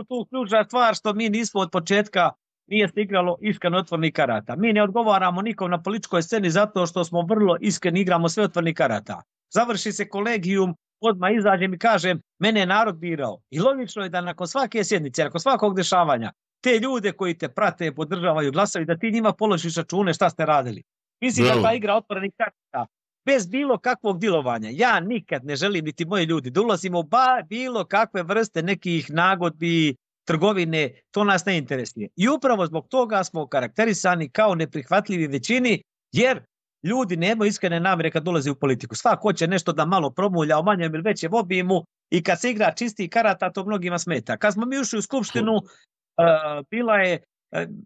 tu ključna stvar što mi nismo od početka nije se igralo iskreno otvornih karata. Mi ne odgovaramo nikom na političkoj sceni zato što smo vrlo iskreni, igramo sve otvornih karata. Završi se kolegijum, odmah izađem i kažem, mene je narod birao. I logično je da nakon svake sjednice, nakon svakog dešavanja, te ljude koji te prate, podržavaju, glasaju, da ti njima položiš račune šta ste radili. Mislim da ta igra otvorenih karata, bez bilo kakvog dilovanja. Ja nikad ne želim, niti moji ljudi, da ulazimo bilo kakve vrste nekih nagodbi, trgovine, to nas ne interesuje. I upravo zbog toga smo karakterisani kao neprihvatljivi većini, jer ljudi nemaju iskrene namjere kad ulazi u politiku. Svako hoće nešto da malo promulja o manjem ili većem obimu i kad se igra čistih karata, to mnogima smeta. Kad smo mi ušli u skupštinu, bila je,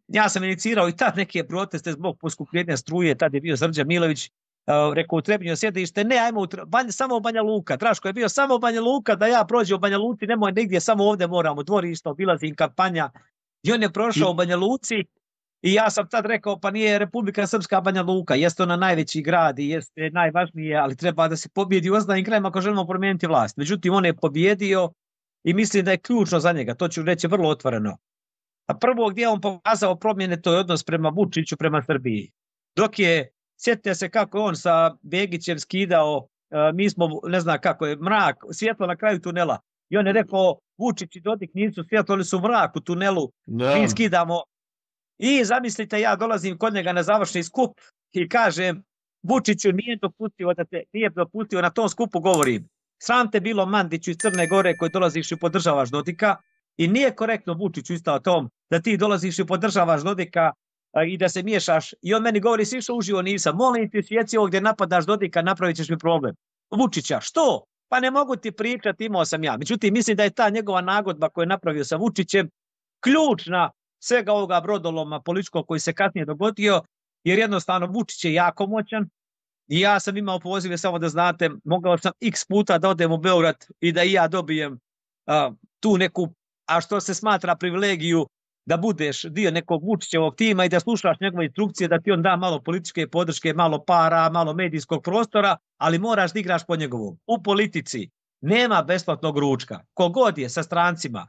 ja sam inicirao i tad neke proteste zbog poskupljenja struje, tad je bio Srđan Milović, rekao u Trebinju sjedište, ne, ajmo samo u Banja Luka. Draško je bio samo u Banja Luka, da ja prođem u Banja Luci, nemoj negdje, samo ovdje moramo, dvorišta, obilazim kampanja. I on je prošao u Banja Luci I ja sam tad rekao, pa nije Republika Srpska Banja Luka, jeste ona najveći grad i jeste najvažnije, ali treba da se pobjedi u ostalim krajima ako želimo promijeniti vlast. Međutim, on je pobjedio i mislim da je ključno za njega, to ću reći vrlo otvoreno. A prvo gdje on pokazao promjene, to je odnos prema Vučiću, prema Srbiji. Dok je, sjetite se kako je on sa Begićem skidao, mi smo, ne znam kako je, mrak, svjetlo na kraju tunela. I on je rekao, Vučić i Dodik nisu svjetlo, oni su mrak u tunelu, mi skidamo. I zamislite, ja dolazim kod njega na završni skup i kažem, Vučiću nije dopustio na tom skupu govorim. Sram te bilo Mandiću iz Crne Gore koji dolaziš i podržavaš Dodika i nije korektno Vučiću isto o tom da ti dolaziš i podržavaš Dodika i da se miješaš. I on meni govori, si išao uživo, nisam. Molim ti, sjeci ovdje napadaš Dodika, napravit ćeš mi problem. Vučića, što? Pa ne mogu ti pričati, imao sam ja. Međutim, mislim da je ta njegova nagodba koju je napravio sa Vučićem ključna svega ovoga brodoloma političkog koji se kasnije dogodio, jer jednostavno Vučić je jako moćan i ja sam imao pozive, samo da znate, mogao sam x puta da odem u Beograd i da i ja dobijem tu neku, a što se smatra privilegiju, da budeš dio nekog Vučićevog tima i da slušaš njegove instrukcije, da ti on da malo političke podrške, malo para, malo medijskog prostora, ali moraš da igraš po njegovom. U politici nema besplatnog ručka. Kogod je sa strancima,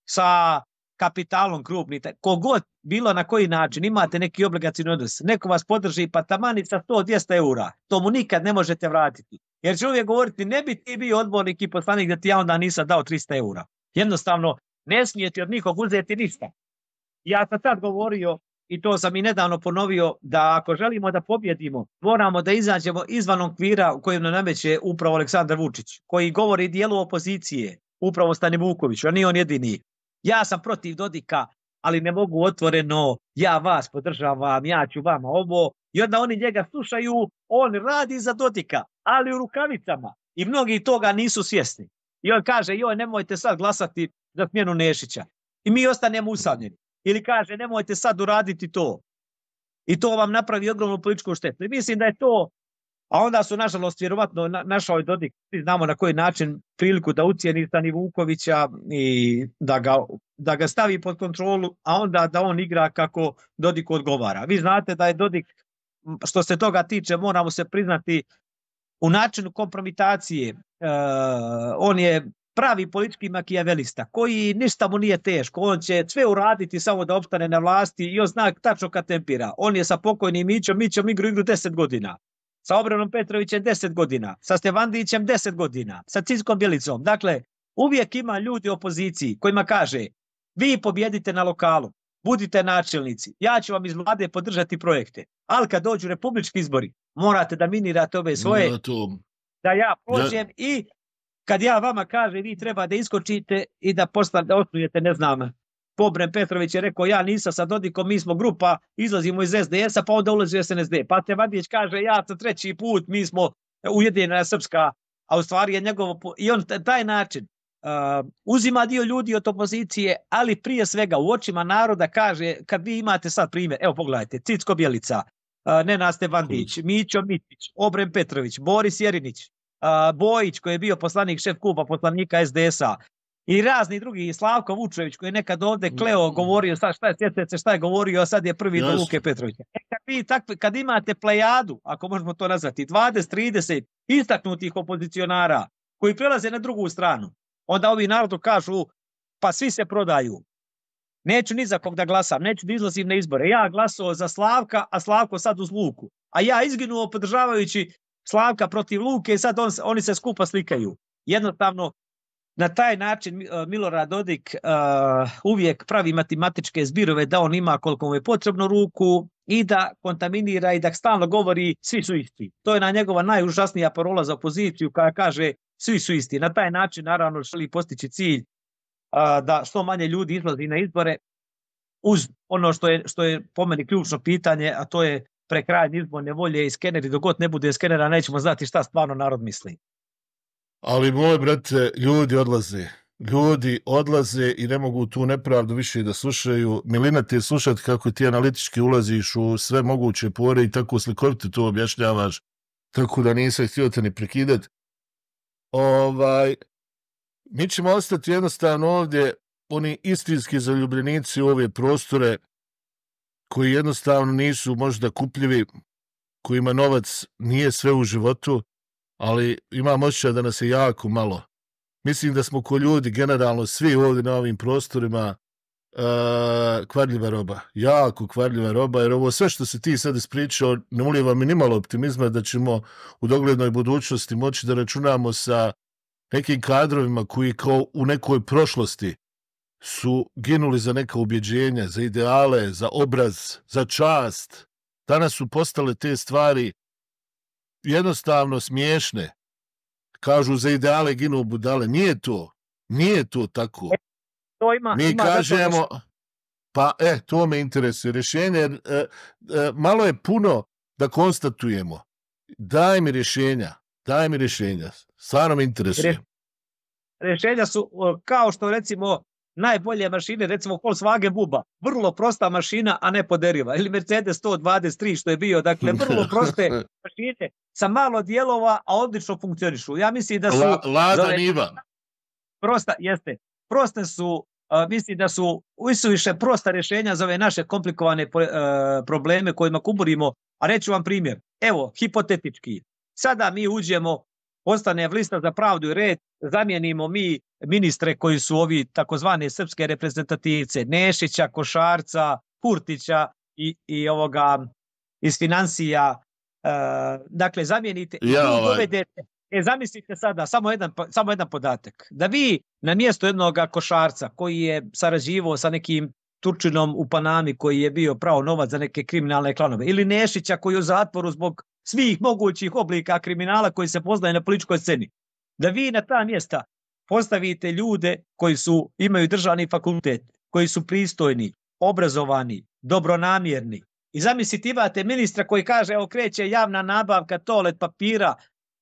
sa kapitalom krupni, kogod bilo na koji način, imate neki obligacijni odnos, neko vas podrži pa tamani sa 100-200 eura, to mu nikad ne možete vratiti. Jer će uvijek govoriti, ne bi ti bio odbornik i poslanik da ti ja onda nisam dao 300 eura. Jednostavno, ne smijete od nikog uzeti ništa. Ja sam sad govorio, i to sam i nedavno ponovio, da ako želimo da pobjedimo, moramo da izađemo izvan okvira u kojem nam nameće upravo Aleksandar Vučić, koji govori dijelu opozicije, upravo Stani Vuković, a nije on jedini. Ja sam protiv Dodika, ali ne mogu otvoreno, ja vas podržavam, ja ću vama ovo. I onda oni njega slušaju, on radi za Dodika, ali u rukavicama. I mnogi toga nisu svjesni. I on kaže, joj, nemojte sad glasati za smjenu Nešića. I mi ostanemo usamljeni. Ili kaže, nemojte sad uraditi to. I to vam napravi ogromnu političku štetu. I mislim da je to, a onda su, nažalost, vjerovatno našao i Dodik, znamo na koji način, priliku da ucijeni Stani Vukovića i da ga stavi pod kontrolu, a onda da on igra kako Dodiku odgovara. Vi znate da je Dodik, što se toga tiče, moramo se priznati, u načinu kompromitacije, on je pravi politički makijavelista, koji ništa mu nije teško, on će sve uraditi samo da opstane na vlasti i on zna tačno kad tempira. On je sa pokojnim Mićom igru 10 godina, sa Obranom Petrovićem 10 godina, sa Stevandićem 10 godina, sa Cickom Bjelicom. Dakle, uvijek ima ljudi u opoziciji kojima kaže, vi pobjedite na lokalu, budite načelnici, ja ću vam iz vlade podržati projekte, ali kad dođu republički izbori, morate da minirate ove svoje, da ja prođem i kad ja vama kažem, vi treba da iskočite i da osnujete, ne znam, Obren Petrović je rekao, ja nisam sa Dodikom, mi smo grupa, izlazimo iz SDS-a, pa onda ulazi u SNSD. Pa Stevandić kaže, ja sam treći put, mi smo Ujedinjena Srpska, a u stvari je njegovo... I on taj način uzima dio ljudi od opozicije, ali prije svega u očima naroda kaže, kad vi imate sad primjer, evo pogledajte, Cicko Bjelica, Nenad Stevandić, Mićo Mitić, Obren Petrović, Boris Jerinić, Bojić koji je bio poslanik, šef kluba poslanika SDS-a i razni drugi, Slavko Vučević koji je nekad ovdje kleo govorio, šta je govorio, a sad je prvi do Luke Petrovića. Kad imate plejadu, ako možemo to nazvati, 20-30 istaknutih opozicionara koji prelaze na drugu stranu, onda ovi narodu kažu, pa svi se prodaju. Neću ni za kog da glasam, neću da izlazim na izbore. Ja glasao za Slavka, a Slavko sad uz Luku. A ja izginuo podržavajući Slavka protiv Luke i sad oni se skupa slikaju. Jednostavno, na taj način Milorad Dodik uvijek pravi matematičke zbirove da on ima koliko mu je potrebno ruku i da kontaminira i da stalno govori svi su isti. To je na njegova najužasnija parola za opoziciju koja kaže svi su isti. Na taj način naravno želi postići cilj da što manje ljudi izlazi na izbore uz ono što je po meni ključno pitanje, a to je prekrajanje izborne volje i skeneri. Dok god ne bude skenera nećemo znati šta stvarno narod misli. Ali moj brate, ljudi odlaze i ne mogu tu nepravdu više da slušaju. Milina, ti je slušati kako ti analitički ulaziš u sve moguće pore i tako slikovito to objašnjavaš, tako da nisam htio te ni prekidati. Mi ćemo ostati jednostavno ovdje, oni istinski zaljubljenici u ove prostore, koji jednostavno nisu možda kupljivi, kojima novac nije sve u životu, ali imam osjećaj da nas je jako malo. Mislim da smo ko ljudi, generalno svi ovdje na ovim prostorima, kvarljiva roba, jako kvarljiva roba, jer ovo sve što se ti sad ispričao ne ulijeva mi nimalo optimizma da ćemo u doglednoj budućnosti moći da računamo sa nekim kadrovima koji kao u nekoj prošlosti su ginuli za neka ubjeđenja, za ideale, za obraz, za čast. Danas su postale te stvari jednostavno smiješne. Kažu za ideale ginu budale. Nije to tako. Mi kažemo, pa to me interesuje. Rješenje, malo je puno da konstatujemo. Daj mi rješenja. Stvarno me interesuje. Rješenja su kao što recimo najbolje mašine, recimo Volkswagen Buba, vrlo prosta mašina, a ne poderiva. Ili Mercedes 123 što je bio, dakle vrlo proste mašine sa malo dijelova, a odlično funkcionišu. Ja mislim da su... Lada Niva. Proste su, mislim da su više prosta rješenja za ove naše komplikovane probleme kojima kuburimo. A reću vam primjer. Evo, hipotetički. Sada mi uđemo, ostane lista za pravdu i red, zamijenimo mi ministre koji su ovi takozvane srpske reprezentativce, Nešića, Košarca, Kurtića i ovoga iz financija. Dakle, zamijenite i dovedete. Zamislite sada, samo jedan podatak. Da vi na mjesto jednog Košarca koji je sarađivao sa nekim Turčinom u Panami koji je bio pravo novac za neke kriminalne klanove, ili Nešića koji je u zatvoru zbog svih mogućih oblika kriminala koji se poznaje na političkoj sceni, da vi na ta mjesta postavite ljude koji imaju državni fakultet, koji su pristojni, obrazovani, dobronamjerni. I zamislite, imate ministra koji kaže, evo kreće javna nabavka toalet papira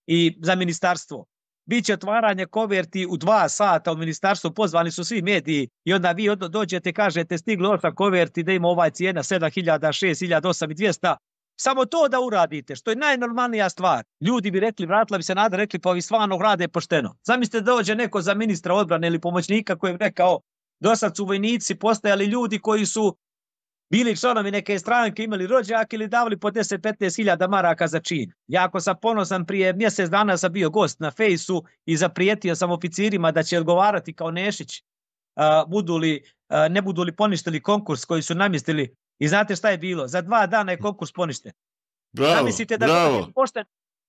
i za ministarstvo. Biće otvaranje koverti u 2 sata u ministarstvu, pozvani su svi mediji i onda vi dođete i kažete stiglo 8 koverti da ima ovaj cijena 7.000, 6.000, 8.200. Samo to da uradite, što je najnormalnija stvar. Ljudi bi rekli, vratila bi se nada, rekli pa ovi stvarno rade pošteno. Zamislite da dođe neko za ministra odbrane ili pomoćnika koji je rekao, do sad su vojnici postajali ljudi koji su bili članovi neke stranke, imali rođak ili davali po 10-15 hiljada maraka za čin. Jako sam ponosan, prije mjesec dana sam bio gost na Fejsu i zaprijetio sam oficirima da će odgovarati kao Nešić, ne budu li poništili konkurs koji su namjestili. I znate šta je bilo? Za 2 dana je konkurs poništen.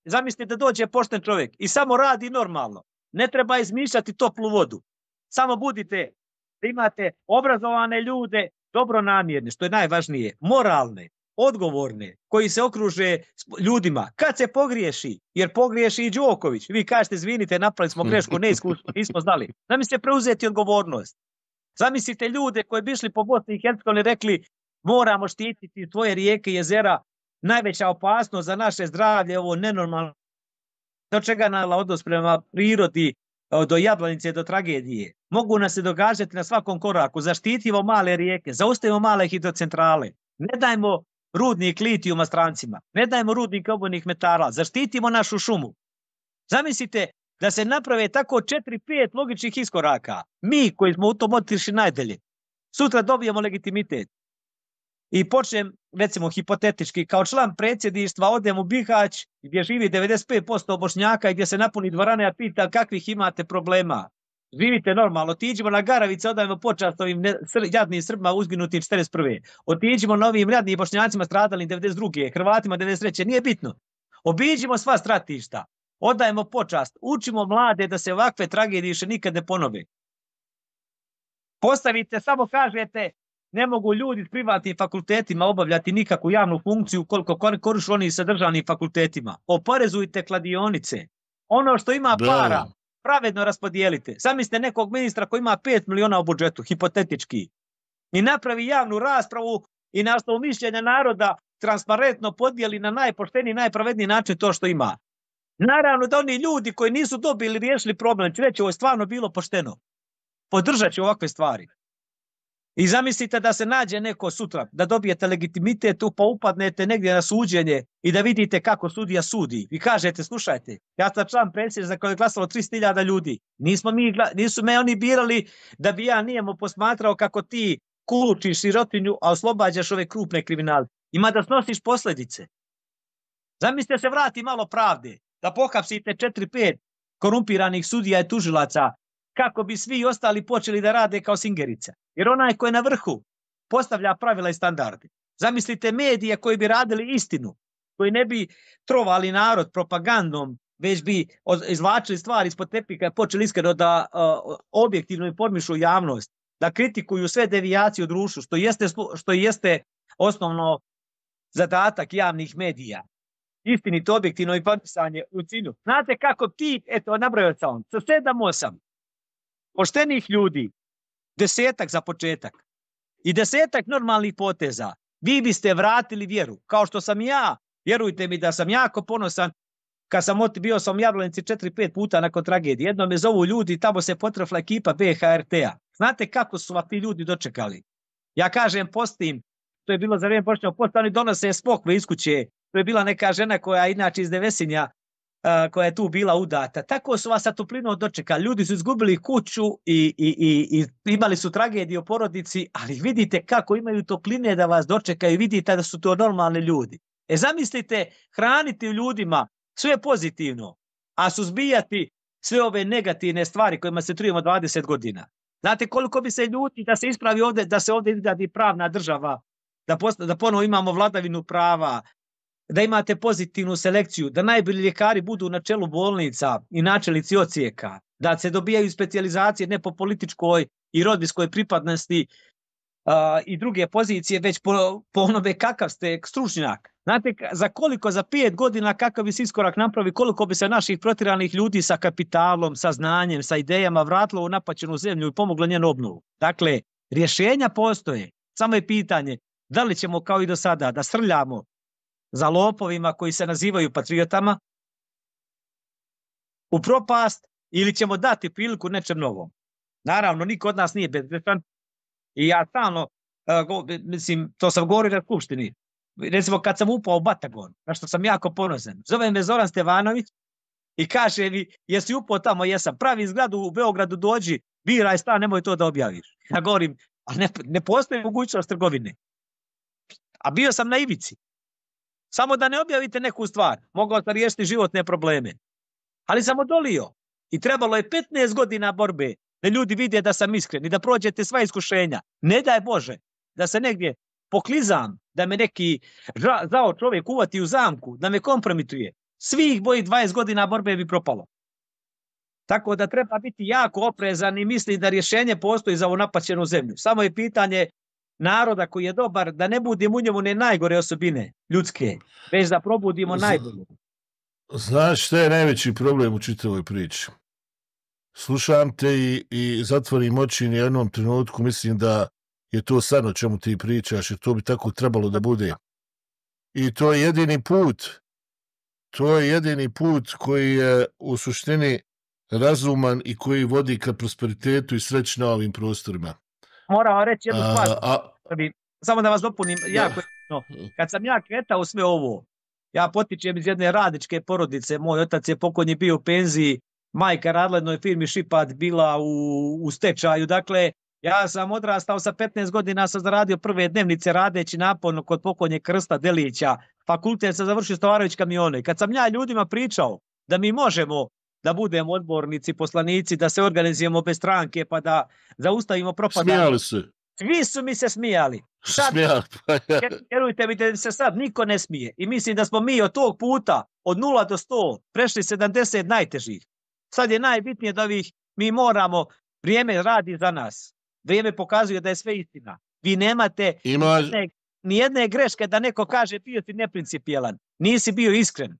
Zamislite da dođe pošten čovjek i samo radi normalno. Ne treba izmišljati toplu vodu. Samo budite da imate obrazovane ljude, dobronamjerne, što je najvažnije, moralne, odgovorne, koji se okruže ljudima. Kad se pogriješi, jer pogriješi i Đoković, vi kažete, izvinite, napravili smo grešku, neiskusno, nismo znali. Zamislite preuzeti odgovornost. Zamislite ljude koji bi išli po Bosni i Hercegovini rekli, moramo štititi tvoje rijeke i jezera, najveća opasnost za naše zdravlje, ovo nenormalno. Do čega nala odnos prema prirodi, do Jablanice, do tragedije. Mogu nas se događati na svakom koraku. Zaštitimo male rijeke, zaustavimo male hidrocentrale. Ne dajmo rudnik litijuma strancima. Ne dajmo rudnik obojnih metala. Zaštitimo našu šumu. Zamislite da se naprave tako 4-5 logičnih iskoraka. Mi koji smo u tom otišli najdalje. Sutra dobijemo legitimitet. I počnem, recimo, hipotetički, kao član predsjedništva odem u Bihać gdje živi 95% Bošnjaka i gdje se napuni dvorane, a pita kakvih imate problema. Živite normalno, otiđimo na Garavice, odajemo počast ovim jadnim Srbima uzginutim 41. Otiđimo novim jadnim Bošnjacima stradalim 92. Hrvatima 93. Nije bitno. Obiđimo sva stratišta, odajemo počast, učimo mlade da se ovakve tragedije više nikad ne ponove. Postavite, samo kažete, ne mogu ljudi s privatnim fakultetima obavljati nikakvu javnu funkciju koliko korušu oni sa državnim fakultetima. Oporezujte kladionice. Ono što ima para, pravedno raspodijelite. Zamislite nekog ministra koji ima 5 miliona u budžetu, hipotetički, i napravi javnu raspravu i na osnovu mišljenja naroda transparentno podijeli na najpošteniji, najpravedniji način to što ima. Naravno da oni ljudi koji nisu dobili, riješili problem, će reći ovo je stvarno bilo pošteno. Podržat će ovakve stvari. I zamislite da se nađe neko sutra, da dobijete legitimitet, pa upadnete negdje na suđenje i da vidite kako sudija sudi. Vi kažete, slušajte, ja sam član predsjedništva za koje je glasalo 300.000 ljudi. Nisu me oni birali da bi ja nijemo posmatrao kako ti kulučiš sirotinju, a oslobađaš ove krupne kriminale. Ima da snosiš posljedice. Zamislite se vrati malo pravde, da pohapsite 4-5 korumpiranih sudija i tužilaca, kako bi svi ostali počeli da rade kao singerica. Jer onaj ko je na vrhu postavlja pravila i standarde. Zamislite medije koji bi radili istinu, koji ne bi trovali narod propagandom, već bi izvlačili stvari ispod tepika i počeli iskreno da objektivno informišu javnost, da kritikuju sve devijacije u društvu, što jeste osnovno zadatak javnih medija. Istinito, objektivno informisanje u cilju. Znate kako ti, eto, nabrojao sam, sa 7-8 poštenih ljudi, 10 za početak i 10 normalnih poteza, vi biste vratili vjeru. Kao što sam ja, vjerujte mi da sam jako ponosan, kad sam bio sam u Jablanici 4-5 puta nakon tragedije. Jedno me zovu ljudi, tamo se potrefla ekipa BHRT-a. Znate kako su ti ljudi dočekali? Ja kažem, postim, to je bilo za vrijeme početnog posta, oni donose smokve iz kuće. To je bila neka žena koja inače iz Devesinja, koja je tu bila udata. Tako su vas sa toplinom dočekali. Ljudi su izgubili kuću i imali su tragediju u porodici, ali vidite kako imaju topline da vas dočekaju, vidite da su to normalni ljudi. Zamislite, hraniti ljudima sve pozitivno, a suzbijati sve ove negativne stvari kojima se trujemo 20 godina. Znate koliko bi se ljudi da se ispravi ovdje, da se ovdje izgradi pravna država, da ponovo imamo vladavinu prava, da imate pozitivnu selekciju, da najbolji ljekari budu na čelu bolnica i načelnici odsjeka, da se dobijaju specijalizacije ne po političkoj i rodbinskoj pripadnosti i druge pozicije, već po onome kakav ste stručnjak. Znate za 5 godina kakav bi se iskorak napravi, koliko bi se naših protiranih ljudi sa kapitalom, sa znanjem, sa idejama vratilo u napaćenu zemlju i pomoglo njenu obnovu. Dakle, rješenja postoje. Samo je pitanje da li ćemo kao i do sada da srljamo za lopovima koji se nazivaju patriotama u propast ili ćemo dati priliku nečem novom. Naravno, niko od nas nije bezgrešan i ja stalno, mislim, to sam govorio na skupštini, recimo kad sam upao u Batagon, na što sam jako ponosan, zove me Zoran Stevanović i kaže mi, jesi upao tamo, jesam, pravi zgradu u Beogradu, dođi, biraj stan, nemoj to da objaviš. Ja govorim, a ne postoji mogućnost trgovine. A bio sam na ivici. Samo da ne objavite neku stvar, mogao sam riješiti životne probleme. Ali sam odolio i trebalo je 15 godina borbe da ljudi vide da sam iskren i da prođete sva iskušenja. Ne daj Bože da se negdje poklizam, da me neki zao čovjek uvati u zamku, da me kompromituje. Svih mojih 20 godina borbe bi propalo. Tako da treba biti jako oprezan i misli da rješenje postoji za ovu napaćenu zemlju. Samo je pitanje naroda koji je dobar, da ne budimo u njemu ne najgore osobine ljudske, već da probudimo najbolje. Znaš šta je najveći problem u čitavoj priči? Slušam te i zatvorim oči i u jednom trenutku mislim da je to san o čemu ti pričaš i to bi tako trebalo da bude. I to je jedini put koji je u suštini razuman i koji vodi ka prosperitetu i sreći na ovim prostorima. Moram reći jednu stvar, samo da vas dopunim, kad sam ja kretao sve ovo, ja potičem iz jedne radničke porodice, moj otac je pokojni bio u penziji, majka radila jednoj firmi Šipat, bila u stečaju, dakle, ja sam odrastao sa 15 godina, sam zaradio prve dnevnice radeći naporno kod pokojnjeg Krsta Delića, fakultet sam završio Stovaravić kamione. Kad sam ja ljudima pričao da mi možemo da budemo odbornici, poslanici, da se organizujemo bez stranke, pa da zaustavimo propadanje. Smijali se. Svi su mi se smijali. Vjerujte mi da se sad niko ne smije. I mislim da smo mi od tog puta, od 0 do 100, prešli 70 najtežih. Sad je najbitnije da mi moramo, vrijeme radi za nas. Vrijeme pokazuje da je sve istina. Vi nemate ni jedne greške da neko kaže bio si neprincipijelan. Nisi bio iskren.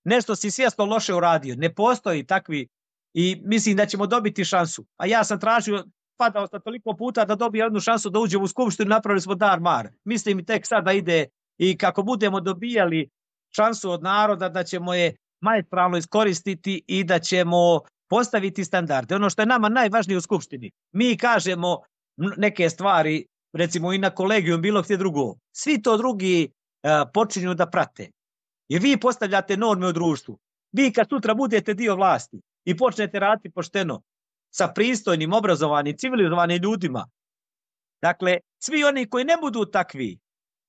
Nešto si svjesno loše uradio. Ne postoji takvi i mislim da ćemo dobiti šansu. A ja sam tražio, padao sam toliko puta da dobije jednu šansu da uđem u skupštinu, napravili smo dar mar. Mislim i tek sada ide i kako budemo dobijali šansu od naroda da ćemo je maestralno iskoristiti i da ćemo postaviti standarde. Ono što je nama najvažnije u skupštini. Mi kažemo neke stvari, recimo i na kolegijum, bilo gdje drugo. Svi to drugi počinju da prate. Jer vi postavljate norme u društvu. Vi kad sutra budete dio vlasti i počnete raditi pošteno sa pristojnim, obrazovanim, civilizovanim ljudima, Dakle, svi oni koji ne budu takvi,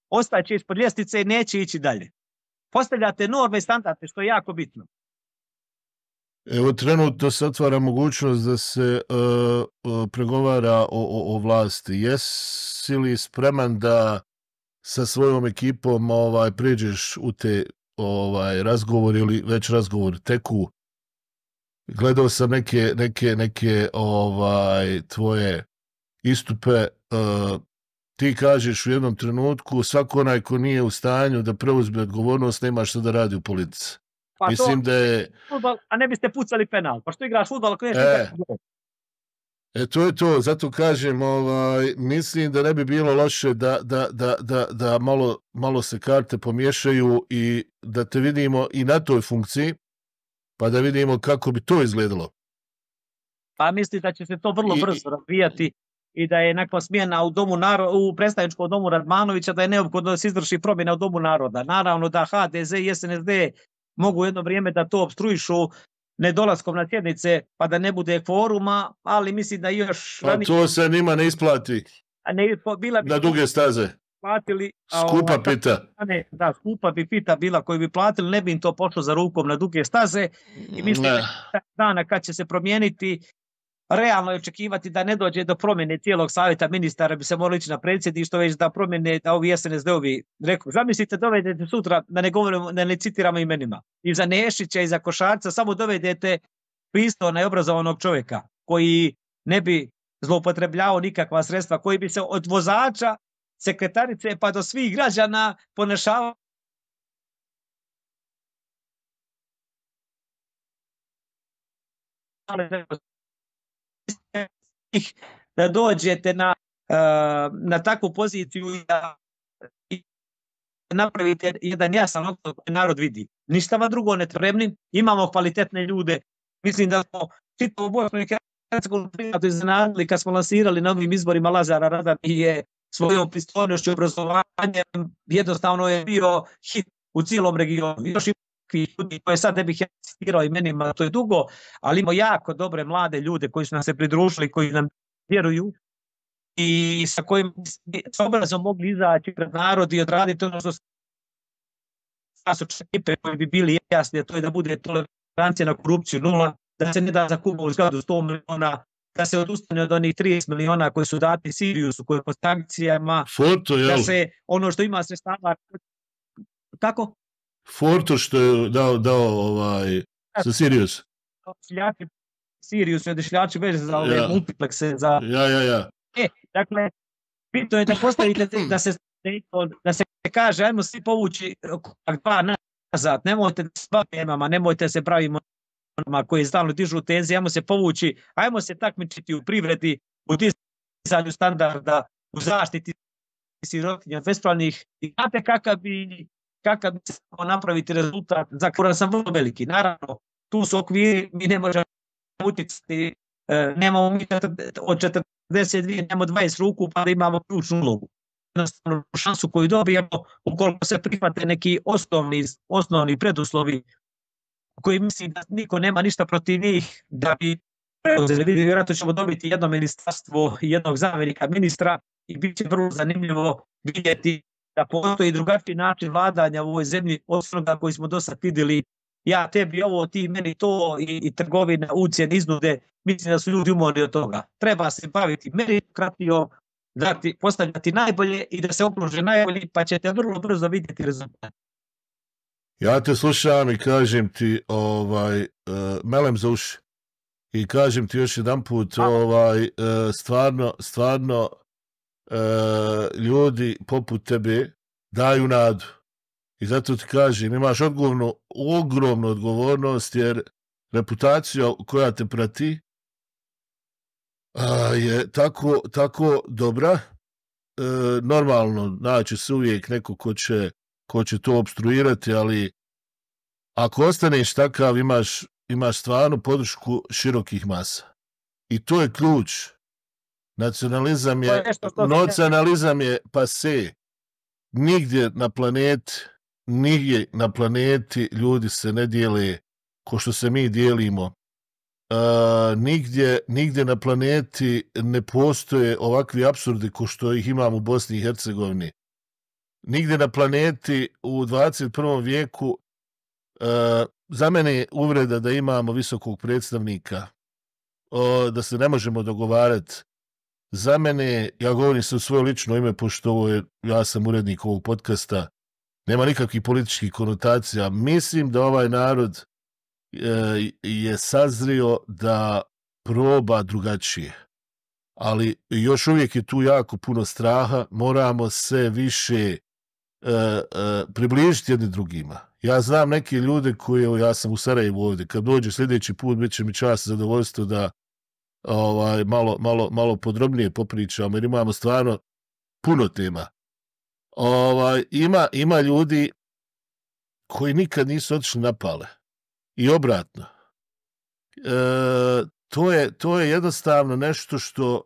ostaće ispod ljestvice i neće ići dalje. Postavljate norme i standarde, što je jako bitno. Evo, trenutno se otvara mogućnost da se pregovara o vlasti. Jesi li spreman da sa svojom ekipom priđeš u te razgovori ili već razgovori teku? Gledao sam neke tvoje istupe. Ti kažeš u jednom trenutku svako onaj ko nije u stanju da preuzme odgovornost nema što da radi u politici. Pa Mislim da je... Fudbal, a ne biste pucali penal. Pa što igraš fudbal ako nešto igraš gol? To je to, zato kažem, mislim da ne bi bilo loše da malo se karte pomiješaju i da te vidimo i na toj funkciji, pa da vidimo kako bi to izgledalo. Pa mislim da će se to vrlo brzo razvijati i da je nakon smjena u predstavničkom domu Radmanovića da je neophodno da se izvrši promjena u domu naroda. Naravno da HDZ i SNSD mogu jedno vrijeme da to obstruišu nedolaskom na sjednice pa da ne bude kvoruma, ali mislim da još... Pa to se njima ne isplati na duge staze. Platili, skupa pita. Da, skupa bi pita bila koju bi platili, ne bi im to pošlo za rukom na duge staze i mislim da dana kad će se promijeniti, realno je očekivati da ne dođe do promjene cijelog savjeta ministara, bi se morali ići na predsjedništvo, već da promjene da ovi SNSD-ovi rekao. Zamislite, dovedete sutra, da ne citiramo imenima, i za Nešića i za Košarca, samo dovedete pristojnog i obrazovanog čovjeka koji ne bi zloupotrebljavao nikakva sredstva, koji bi se od vozača, sekretarice pa do svih građana ponašavao da dođete na takvu poziciju i da napravite jedan jasan odgovor koji narod vidi. Ništa vam drugo ne trebni, imamo kvalitetne ljude. Mislim da smo čitavu Bosnu i Hercegovinu prijatno iznenadili kad smo lansirali na ovim izborima Lazara Radana i je svojom pristojnošću i obrazovanjem jednostavno je bio hit u cijelom regionu. Još i ljudi koje sad ne bih ja citirao imenima, to je dugo, ali imamo jako dobre mlade ljude koji su nam se pridružili, koji nam vjeruju i sa kojim s obrazom mogli izaći pred narod i odraditi ono što su ekipe koji bi bili jasni, a to je da bude tolerancija na korupciju 0, da se ne da za Kubu u zgradu 100 miliona, da se odustane od onih 30 miliona koji su dati Siriusu, koji je pod sankcijama, da se ono što ima sredstava... Kako? Forto što je dao za Sirius. Sirius je odašljači već za ove multiplekse. Ja. Dakle, bitno je da postavite da se kaže, ajmo svi povući dva nazad, nemojte se baviti, nemojte se praviti onima koji stalno dižu tenzije, ajmo se povući, ajmo se takmičiti u privredi, u dizanju standarda, u zaštiti sirotinja, bespravnih, i znate kakav bi se napraviti rezultat za koji sam vrlo veliki. Naravno, tu su okviri, mi ne možemo utjecati, nemamo mi od 42, nemamo 20 ruku pa da imamo ključnu ulogu. Jednostavno šansu koju dobijemo ukoliko se prihvate neki osnovni preduslovi koji mislim da niko nema ništa protiv njih da bi preuzeli. Vjerojatno ćemo dobiti jedno ministarstvo i jednog zamjenika ministra i bit će vrlo zanimljivo vidjeti da postoji drugačiji način vladanja u ovoj zemlji od onoga koji smo do sad vidjeli. Ja tebi ovo, ti meni to i trgovina, ucjene, iznude. Mislim da su ljudi umorni od toga. Treba se baviti meritokratijom, postavljati najbolje i da se okruže najbolji, pa ćete vrlo brzo vidjeti rezultat. Ja te slušam i kažem ti melem za uši. I kažem ti još jedan put, stvarno ljudi poput tebe daju nadu. I zato ti kažem, imaš ogromnu odgovornost, jer reputacija koja te prati je tako dobra. Normalno, naći se uvijek neko ko će to obstruirati, ali ako ostaneš takav, imaš stvarno podršku širokih masa. I to je ključ. Nacionalizam je pase. Nigdje na planeti ljudi se ne dijele ko što se mi dijelimo nigdje na planeti ne postoje ovakvi apsurdi ko što ih imamo u Bosni i Hercegovini. Nigdje na planeti u 21. vijeku za mene je uvreda da imamo visokog predstavnika, da se ne možemo dogovarati. Za mene, ja govorim se u svoje lično ime, pošto ja sam urednik ovog podcasta, nema nikakvih političkih konotacija. Mislim da ovaj narod je sazrio da proba drugačije. Ali još uvijek je tu jako puno straha, moramo se više približiti jedni drugima. Ja znam neke ljude koji, ja sam u Sarajevu ovdje, kad dođe sljedeći put, bit će mi čast i zadovoljstvo da malo podrobnije popričamo, jer imamo stvarno puno tema. Ima ljudi koji nikad nisu otišli na Pale. I obratno. To je jednostavno nešto što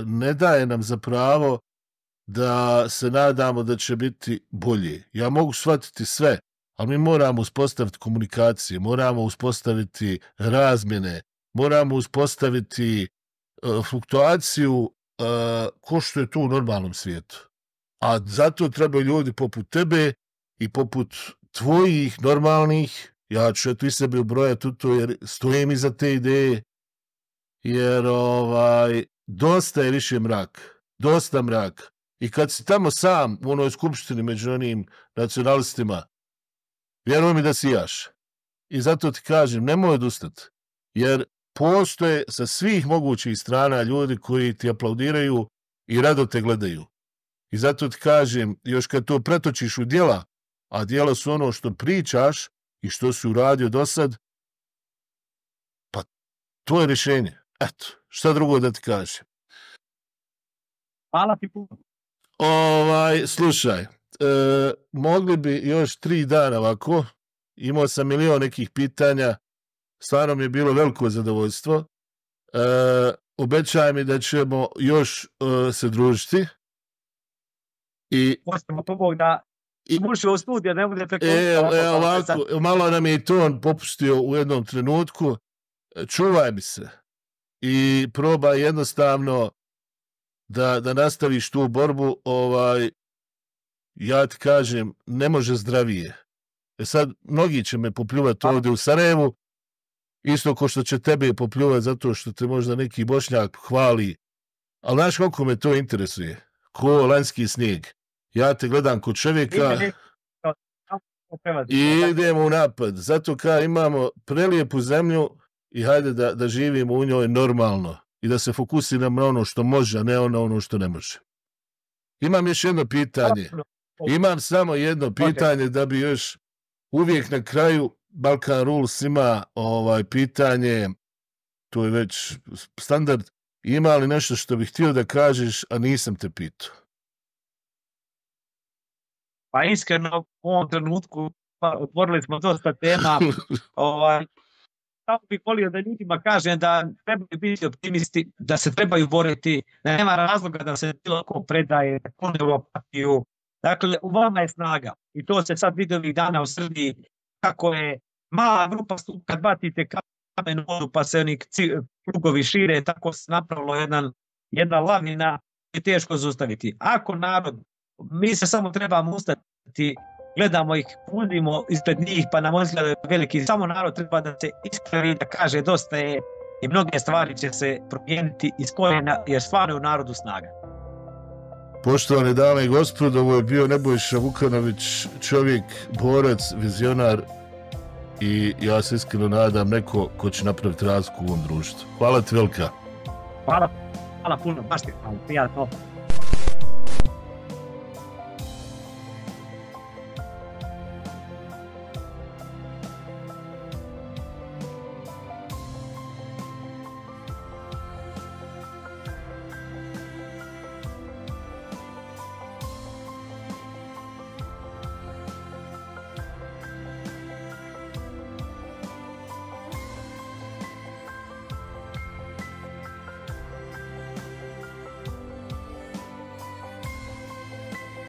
ne daje nam za pravo da se nadamo da će biti bolje. Ja mogu shvatiti sve, ali mi moramo uspostaviti komunikacije, moramo uspostaviti razmjene, moramo uspostaviti fluktuaciju ko što je tu u normalnom svijetu. A zato trebaju ljudi poput tebe i poput tvojih normalnih, ja ću eto i sebe ubrojati u to jer stojim iza te ideje, jer dosta je više mrak, dosta mrak. I kad si tamo sam u onoj skupštini među onim nacionalistima, vjeruj mi da sijaš. I zato ti kažem, nemoj odustati, jer postoje sa svih mogućih strana ljudi koji ti aplaudiraju i rado te gledaju. I zato ti kažem, još kad to pretočiš u djela, a djela su ono što pričaš i što si uradio do sad, pa to je rješenje. Eto, šta drugo da ti kažem. Hvala ti puno. Slušaj, mogli bi još 3 dana ovako, imao sam milion nekih pitanja, stvarno mi je bilo veliko zadovoljstvo. Obećaj mi da ćemo još se družiti. I možemo to Bog da uši u studiju, ne bude preko... ovako, malo nam je i ton popustio u jednom trenutku. Čuvaj mi se i probaj jednostavno da nastaviš tu borbu. Ja ti kažem, ne može zdravije. Sad, mnogi će me popljuvati ovdje u Sarajevu, isto ko što će tebe popljuvati zato što te možda neki Bošnjak hvali, ali znaš koliko me to interesuje? Ko lanjski snijeg. Ja te gledam kod čovjeka i idemo u napad. Zato kao imamo prelijepu zemlju i hajde da živimo u njoj normalno i da se fokusiramo na ono što može, a ne ono što ne može. Imam još jedno pitanje. Imam samo jedno pitanje da bi još uvijek na kraju Balkan Rules ima pitanje, to je već standard, ima li nešto što bih htio da kažeš, a nisam te pitao? Pa iskreno, u ovom trenutku otvorili smo dosta tema. Samo bih volio da ljudima kažem da trebaju biti optimisti, da se trebaju boriti, da nema razloga da se bilo ko predaje, da pune u apatiju. Dakle, u vama je snaga. I to se sad vidi ovih dana u Srbiji, kako je mala grupa, kad batite kamen u vodu, pa se oni krugovi šire, tako se napravilo jedna lavina je teško zaustaviti. Ako narod, mi se samo trebamo ustati, gledamo ih, budimo ispred njih, pa nam izgleda veliki, samo narod treba da se ispravi, da kaže dosta je i mnoge stvari će se promijeniti iz korijena, jer stvarno je u narodu snaga. Poštovane dame i gospodo, ovo je bio Nebojša Vukanović, čovjek, borac, vizionar i ja se iskreno nadam neko ko će napraviti razliku u ovom društvu. Hvala ti velika. Hvala puno, baš ti hvala, prijatno.